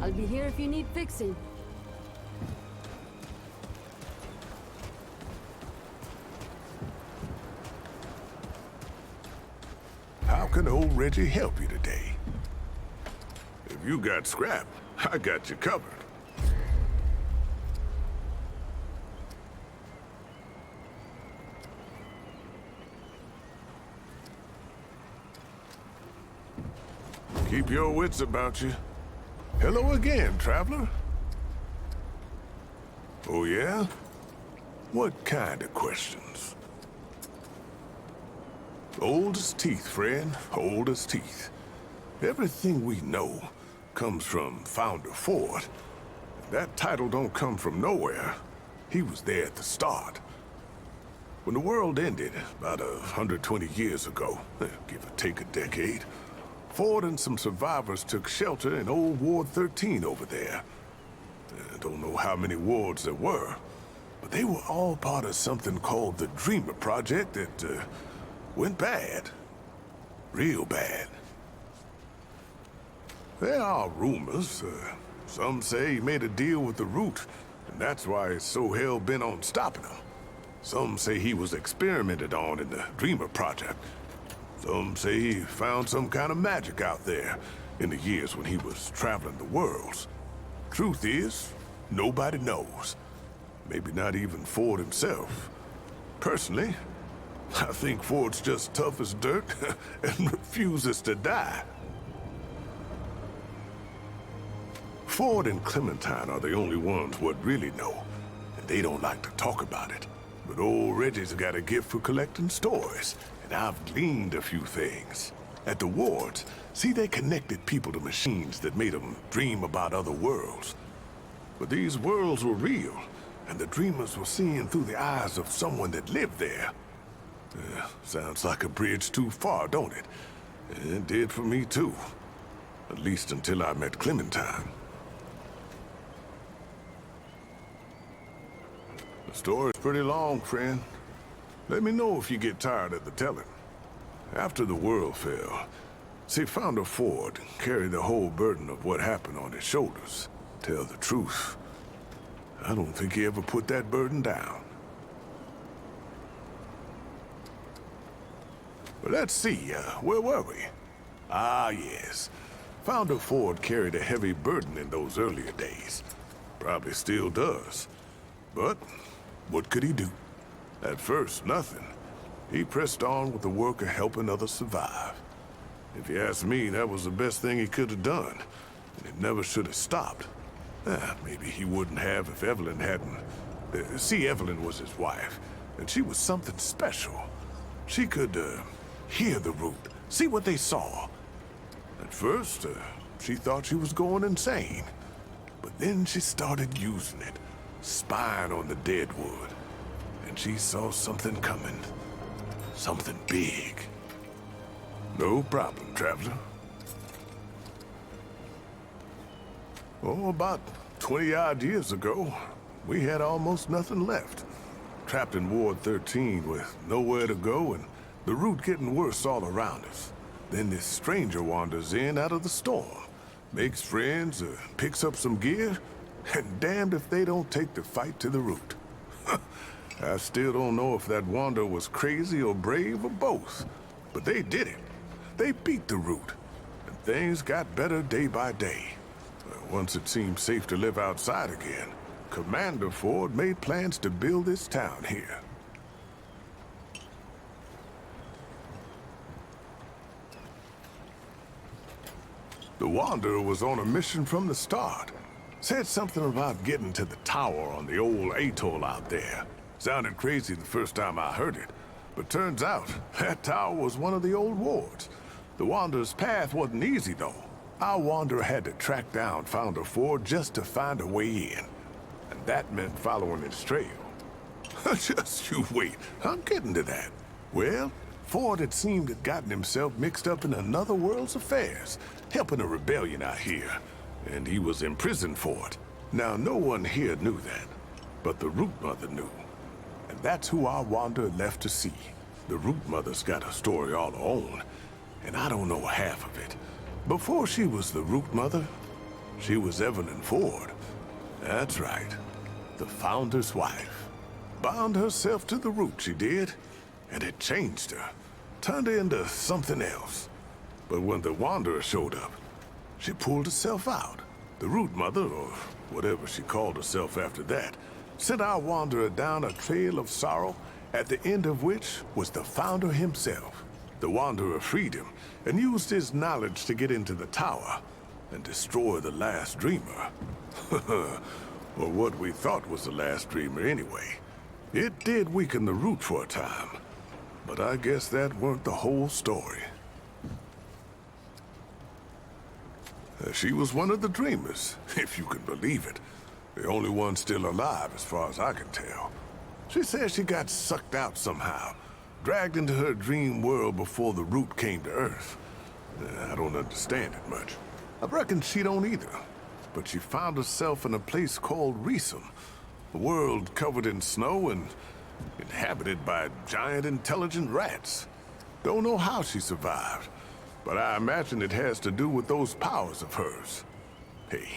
I'll be here if you need fixing. How can old Reggie help you today? If you got scrap, I got you covered. Keep your wits about you. Hello again, traveler. Oh, yeah? What kind of questions? Old as teeth, friend. Old as teeth. Everything we know comes from Founder Ford. That title don't come from nowhere. He was there at the start. When the world ended, about 120 years ago, give or take a decade, Ford and some survivors took shelter in old Ward 13 over there. I don't know how many wards there were, but they were all part of something called the Dreamer Project that went bad. Real bad. There are rumors. Some say he made a deal with the Root, and that's why he's so hell-bent on stopping him. Some say he was experimented on in the Dreamer Project. Some say he found some kind of magic out there in the years when he was traveling the worlds. Truth is, nobody knows. Maybe not even Ford himself. Personally, I think Ford's just tough as dirt and refuses to die. Ford and Clementine are the only ones what really know, and they don't like to talk about it. But old Reggie's got a gift for collecting stories, and I've gleaned a few things. At the wards, see, they connected people to machines that made them dream about other worlds. But these worlds were real, and the dreamers were seeing through the eyes of someone that lived there. Sounds like a bridge too far, don't it? It did for me, too. At least until I met Clementine. The story's pretty long, friend. Let me know if you get tired of the telling. After the world fell, see, Founder Ford carried the whole burden of what happened on his shoulders. Tell the truth, I don't think he ever put that burden down. But let's see, where were we? Ah, yes. Founder Ford carried a heavy burden in those earlier days. Probably still does. But what could he do? At first, nothing. He pressed on with the work of helping others survive. If you ask me, that was the best thing he could have done. And it never should have stopped. Maybe he wouldn't have if Evelyn hadn't. See, Evelyn was his wife, and she was something special. She could, hear the Root, see what they saw. At first, she thought she was going insane. But then she started using it, spying on the dead wood. And she saw something coming. Something big. No problem, traveler. Oh, about 20-odd years ago, we had almost nothing left. Trapped in Ward 13 with nowhere to go and the Root getting worse all around us. Then this stranger wanders in out of the storm, makes friends, picks up some gear, and damned if they don't take the fight to the Root. I still don't know if that wanderer was crazy or brave or both, but they did it. They beat the Root, and things got better day by day. Once it seemed safe to live outside again, Commander Ford made plans to build this town here. The Wanderer was on a mission from the start. Said something about getting to the tower on the old atoll out there. Sounded crazy the first time I heard it, but turns out that tower was one of the old wards. The Wanderer's path wasn't easy, though. Our Wanderer had to track down Founder Ford just to find a way in. And that meant following his trail. Just you wait, I'm getting to that. Well, Ford, it seemed, had gotten himself mixed up in another world's affairs, helping a rebellion out here, and he was imprisoned for it. Now, no one here knew that, but the Root Mother knew. And that's who our Wanderer left to see. The Root Mother's got a story all her own, and I don't know half of it. Before she was the Root Mother, she was Evelyn Ford. That's right, the Founder's wife. Bound herself to the Root, she did, and it changed her, turned her into something else. But when the Wanderer showed up, she pulled herself out. The Root Mother, or whatever she called herself after that, sent our Wanderer down a trail of sorrow, at the end of which was the Founder himself. The Wanderer freed him, and used his knowledge to get into the tower, and destroy the last Dreamer. Or what we thought was the last Dreamer anyway. It did weaken the Root for a time, but I guess that weren't the whole story. She was one of the Dreamers, if you can believe it. The only one still alive, as far as I can tell. She says she got sucked out somehow, dragged into her dream world before the Root came to Earth. I don't understand it much. I reckon she don't either. But she found herself in a place called Remnant, a world covered in snow and inhabited by giant intelligent rats. Don't know how she survived, but I imagine it has to do with those powers of hers. Hey,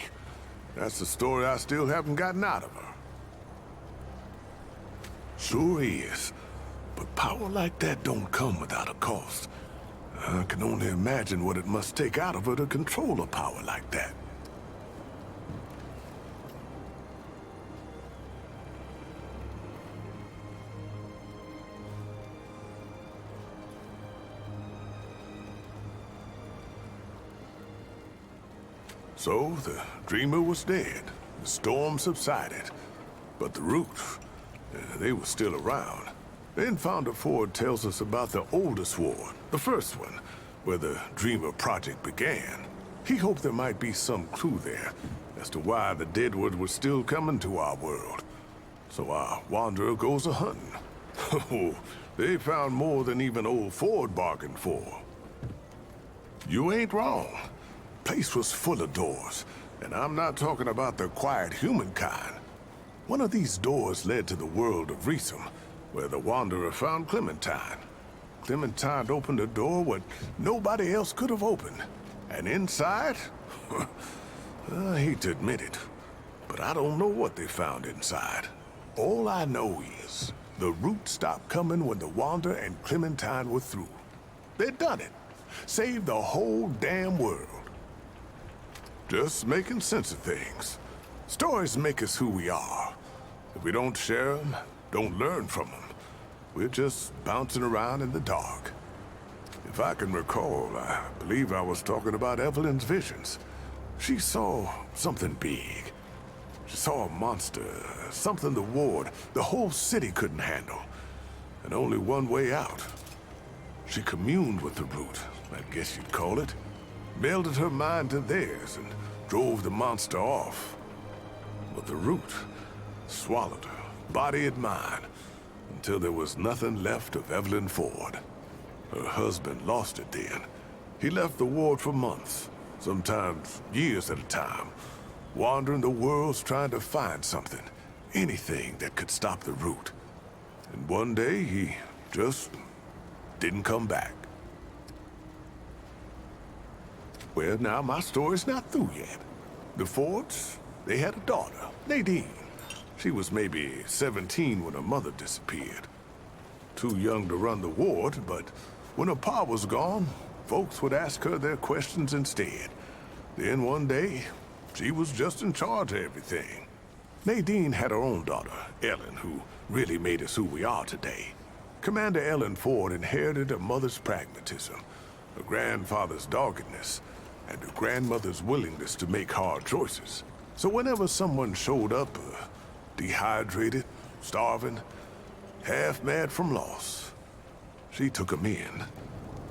that's the story I still haven't gotten out of her. Sure is. But power like that don't come without a cost. I can only imagine what it must take out of her to control a power like that. So, the dreamer was dead. The storm subsided. But the root, they were still around. Then Founder Ford tells us about the oldest ward, the first one, where the Dreamer Project began. He hoped there might be some clue there as to why the Deadwood was still coming to our world. So our wanderer goes a-hunting. Oh, they found more than even old Ford bargained for. You ain't wrong. Place was full of doors, and I'm not talking about the quiet humankind. One of these doors led to the world of Remnant, where the Wanderer found Clementine. Clementine opened a door what nobody else could have opened. And inside? I hate to admit it, but I don't know what they found inside. All I know is the root stopped coming when the Wanderer and Clementine were through. They'd done it. Saved the whole damn world. Just making sense of things. Stories make us who we are. If we don't share them, don't learn from them, we're just bouncing around in the dark. If I can recall, I believe I was talking about Evelyn's visions. She saw something big. She saw a monster, something the ward, the whole city couldn't handle. And only one way out. She communed with the root, I guess you'd call it. Melded her mind to theirs and drove the monster off. But the root swallowed her, body and mind, until there was nothing left of Evelyn Ford. Her husband lost it then. He left the ward for months, sometimes years at a time, wandering the worlds trying to find something, anything that could stop the root. And one day, he just didn't come back. Well, now my story's not through yet. The Fords, they had a daughter, Nadine. She was maybe 17 when her mother disappeared. Too young to run the ward, but when her pa was gone, folks would ask her their questions instead. Then one day, she was just in charge of everything. Nadine had her own daughter, Ellen, who really made us who we are today. Commander Ellen Ford inherited her mother's pragmatism, her grandfather's doggedness, and her grandmother's willingness to make hard choices. So whenever someone showed up, dehydrated, starving, half mad from loss, she took them in,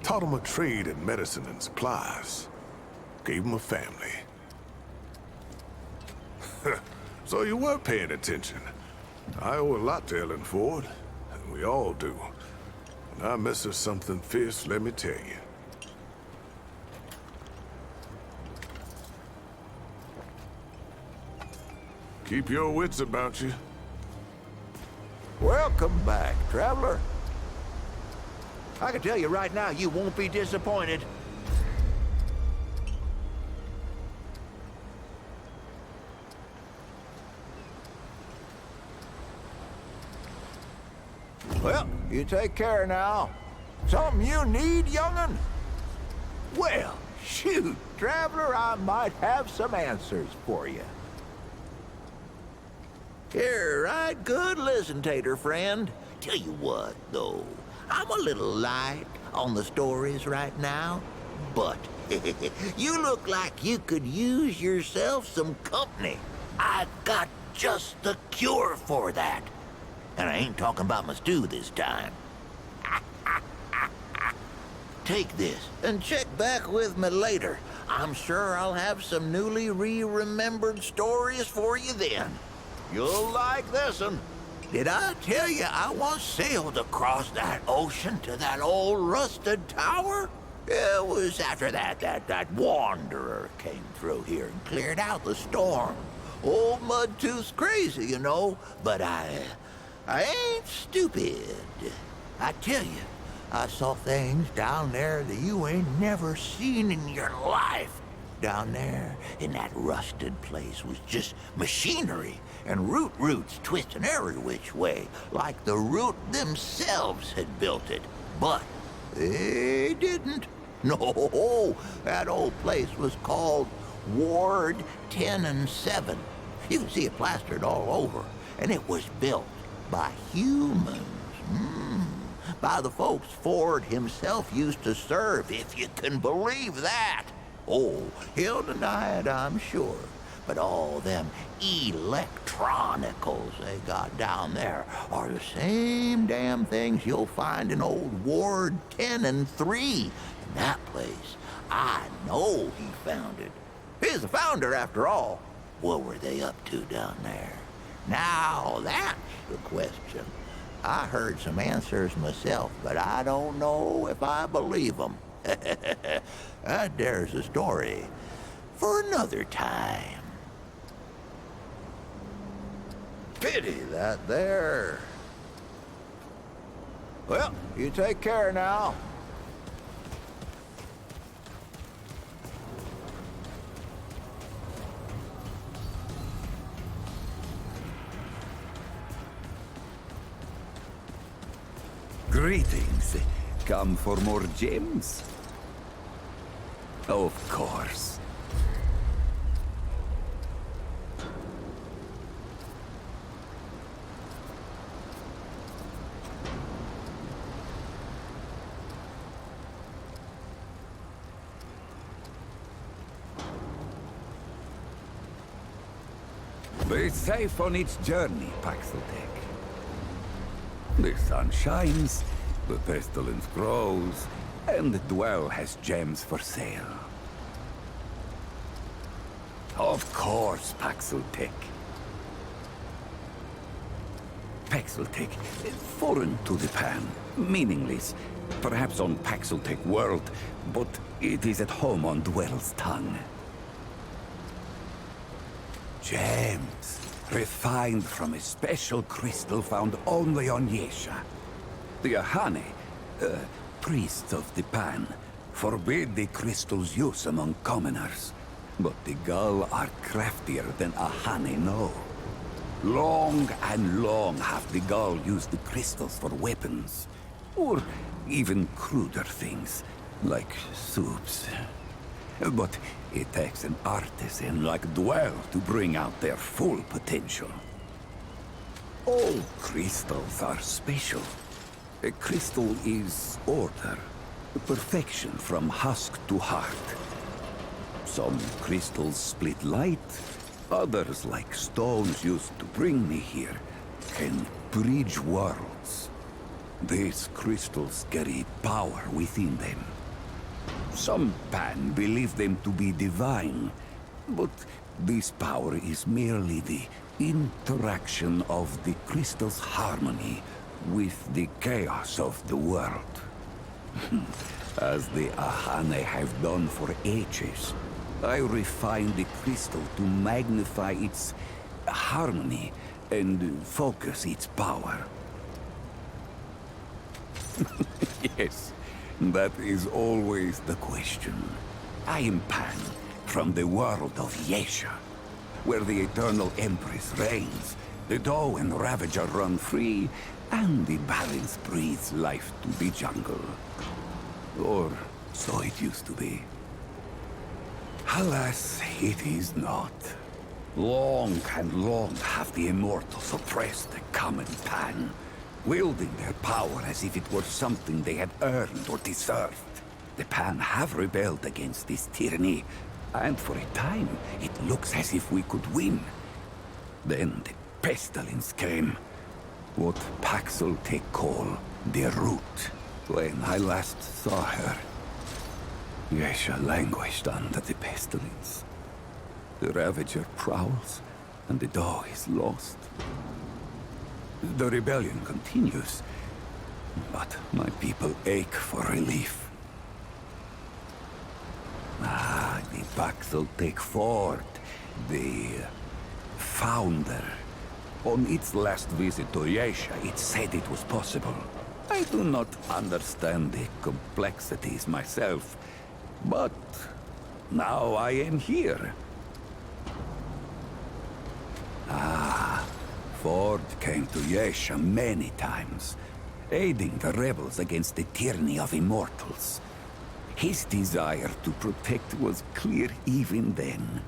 taught them a trade in medicine and supplies, gave them a family. So you were paying attention. I owe a lot to Ellen Ford, and we all do. And I miss her something fierce, let me tell you. Keep your wits about you. Welcome back, traveler. I can tell you right now, you won't be disappointed. Well, you take care now. Something you need, young'un? Well, shoot, traveler, I might have some answers for you. Here, right good listen, Tater friend. Tell you what, though, I'm a little light on the stories right now, but you look like you could use yourself some company. I got just the cure for that. And I ain't talking about my stew this time. Take this and check back with me later. I'm sure I'll have some newly re-remembered stories for you then. You'll like this one. Did I tell you I once sailed across that ocean to that old rusted tower? It was after that wanderer came through here and cleared out the storm. Old Mudtooth's crazy, you know, but I ain't stupid. I tell you, I saw things down there that you ain't never seen in your life. Down there in that rusted place was just machinery and roots twisting every which way, like the root themselves had built it. But they didn't. No, that old place was called Ward 10 and 7. You can see it plastered all over, and it was built by humans. By the folks Ford himself used to serve, if you can believe that. Oh, he'll deny it, I'm sure. But all them electronicals they got down there are the same damn things you'll find in old Ward 10 and 3. In that place, I know he founded. He's the founder, after all. What were they up to down there? Now, that's the question. I heard some answers myself, but I don't know if I believe them. There's a story for another time. Pity that there. Well, you take care now. Greetings. Come for more gems? Of course. Be safe on its journey, Paxeltech. The sun shines, the pestilence grows, and the Dwell has gems for sale. Of course, Paxeltech. Paxeltech, foreign to the Pan, meaningless, perhaps on Paxeltech world, but it is at home on Dwell's tongue. Gems, refined from a special crystal found only on Yesha. The Ahane, priests of the Pan, forbid the crystal's use among commoners. But the Gull are craftier than Ahane know. Long and long have the Gull used the crystals for weapons, or even cruder things, like soups. But it takes an artisan like Dwell to bring out their full potential. All crystals are special. A crystal is order, perfection from husk to heart. Some crystals split light, others, like stones used to bring me here, can bridge worlds. These crystals carry power within them. Some Pan believe them to be divine, but this power is merely the interaction of the crystal's harmony with the chaos of the world. As the Ahane have done for ages, I refine the crystal to magnify its harmony and focus its power. Yes. That is always the question. I am Pan, from the world of Yesha, where the Eternal Empress reigns, the Doe and Ravager run free, and the balance breathes life to the jungle. Or so it used to be. Alas, it is not. Long and long have the Immortals oppressed the common Pan, wielding their power as if it were something they had earned or deserved. The Pan have rebelled against this tyranny, and for a time, it looks as if we could win. Then the pestilence came. What Paxeltech call the Root. When I last saw her, Yesha languished under the pestilence. The Ravager prowls, and the Doe is lost. The rebellion continues, but my people ache for relief. Ah, the Paxeltech Fort. The founder. On its last visit to Yesha, it said it was possible. I do not understand the complexities myself, but now I am here. Ah, Ford came to Yesha many times, aiding the rebels against the tyranny of immortals. His desire to protect was clear even then,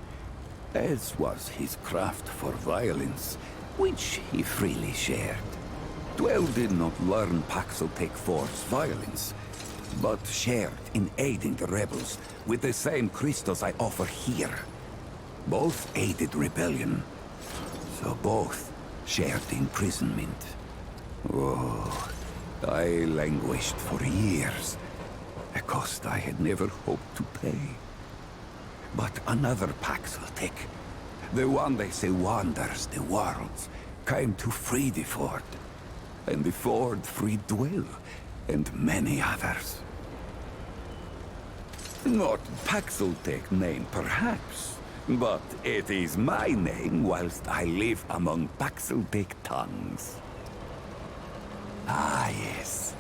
as was his craft for violence, which he freely shared. Dwell did not learn Paxeltech Force violence, but shared in aiding the rebels with the same crystals I offer here. Both aided rebellion, so both shared imprisonment. Oh, I languished for years, a cost I had never hoped to pay. But another Paxeltech, the one they say wanders the worlds, came to free the Ford. And the Ford freed Dwell, and many others. Not Paxeltech name, perhaps, but it is my name whilst I live among Paxeltech tongues. Ah, yes.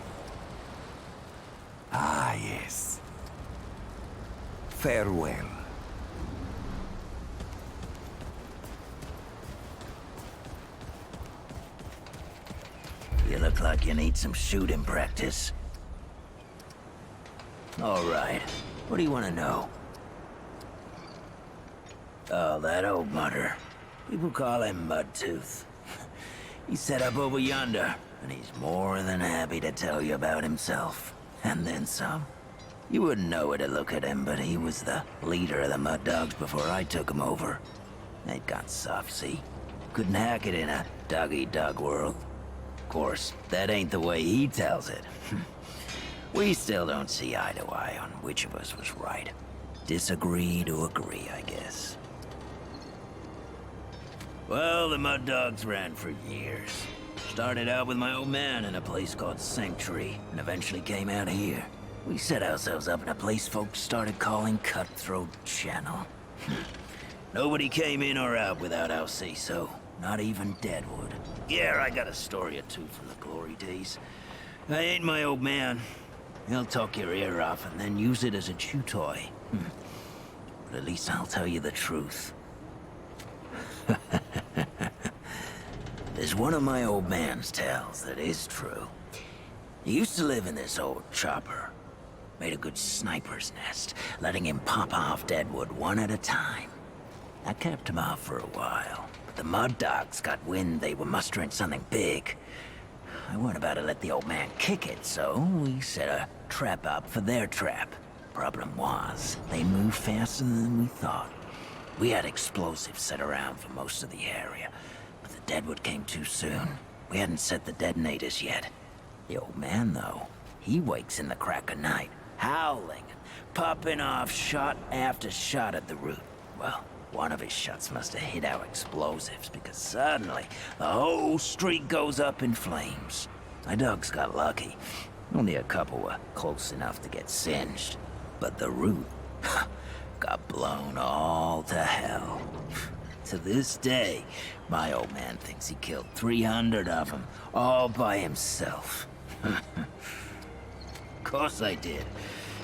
Ah, yes. Farewell. You look like you need some shooting practice. All right. What do you want to know? Oh, that old mutter. People call him Mudtooth. He's set up over yonder, and he's more than happy to tell you about himself. And then some. You wouldn't know it to look at him, but he was the leader of the Mud Dogs before I took him over. They'd got soft, see? Couldn't hack it in a dog-eat-dog world. Of course, that ain't the way he tells it. We still don't see eye to eye on which of us was right. Disagree to agree, I guess. Well, the Mud Dogs ran for years. Started out with my old man in a place called Sanctuary, and eventually came out here. We set ourselves up in a place folks started calling Cutthroat Channel. Nobody came in or out without our say-so. Not even Deadwood. Yeah, I got a story or two from the glory days. I ain't my old man. He'll talk your ear off and then use it as a chew toy. But at least I'll tell you the truth. There's one of my old man's tales that is true. He used to live in this old chopper. Made a good sniper's nest, letting him pop off Deadwood one at a time. I kept him off for a while, but the Mud Dogs got wind they were mustering something big. I weren't about to let the old man kick it, so we set a trap up for their trap. Problem was, they moved faster than we thought. We had explosives set around for most of the area, but the Deadwood came too soon. We hadn't set the detonators yet. The old man, though, he wakes in the crack of night, howling, popping off shot after shot at the root. Well, one of his shots must have hit our explosives, because suddenly, the whole street goes up in flames. My dogs got lucky. Only a couple were close enough to get singed. But the root got blown all to hell. To this day, my old man thinks he killed 300 of them, all by himself. Of course I did.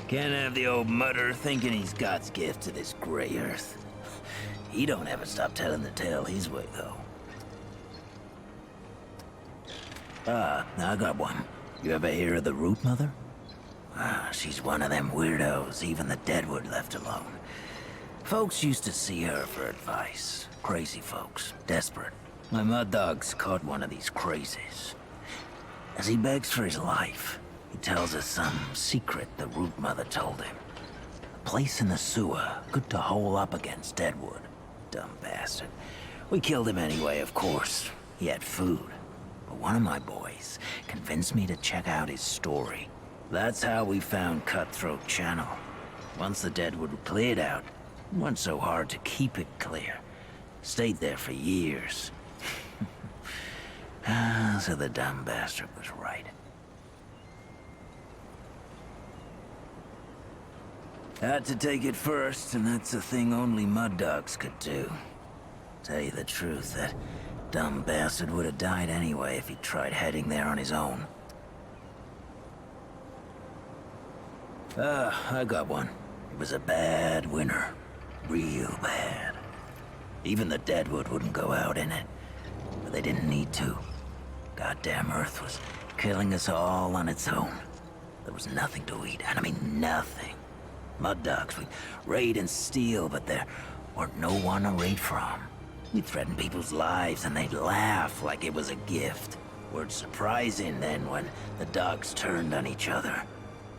Can't have the old mutter thinking he's God's gift to this gray earth. He don't ever stop telling the tale his way, though. I got one. You ever hear of the Root Mother? She's one of them weirdos even the Deadwood left alone. Folks used to see her for advice. Crazy folks, desperate. My Mud Dog's caught one of these crazies. As he begs for his life, he tells us some secret the Root Mother told him. A place in the sewer, good to hole up against Deadwood. Dumb bastard. We killed him anyway, of course. He had food. But one of my boys convinced me to check out his story. That's how we found Cutthroat Channel. Once the Deadwood cleared out, it wasn't so hard to keep it clear. Stayed there for years. So the dumb bastard was right. Had to take it first, and that's a thing only mud dogs could do. Tell you the truth, that dumb bastard would have died anyway if he tried heading there on his own. I got one. It was a bad winter. Real bad. Even the Deadwood wouldn't go out in it. But they didn't need to. Goddamn Earth was killing us all on its own. There was nothing to eat, and I mean nothing. Mud dogs, we'd raid and steal, but there weren't no one to raid from. We'd threaten people's lives, and they'd laugh like it was a gift. Weren't surprising then when the dogs turned on each other.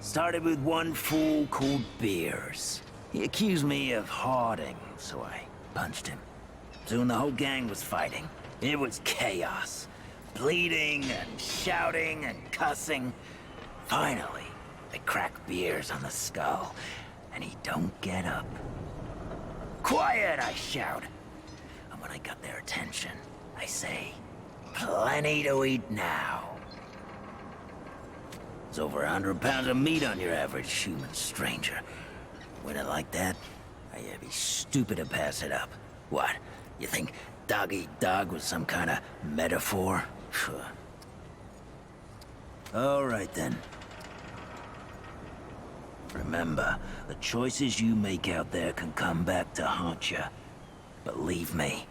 Started with one fool called Beers. He accused me of hoarding, so I punched him. Soon the whole gang was fighting. It was chaos. Bleeding and shouting and cussing. Finally, they cracked Beers on the skull, and he don't get up. Quiet, I shout. And when I got their attention, I say, plenty to eat now. It's over 100 pounds of meat on your average human stranger. When it like that, I'd be stupid to pass it up. What, you think dog eat dog was some kind of metaphor? All right then. Remember, the choices you make out there can come back to haunt you. Believe me,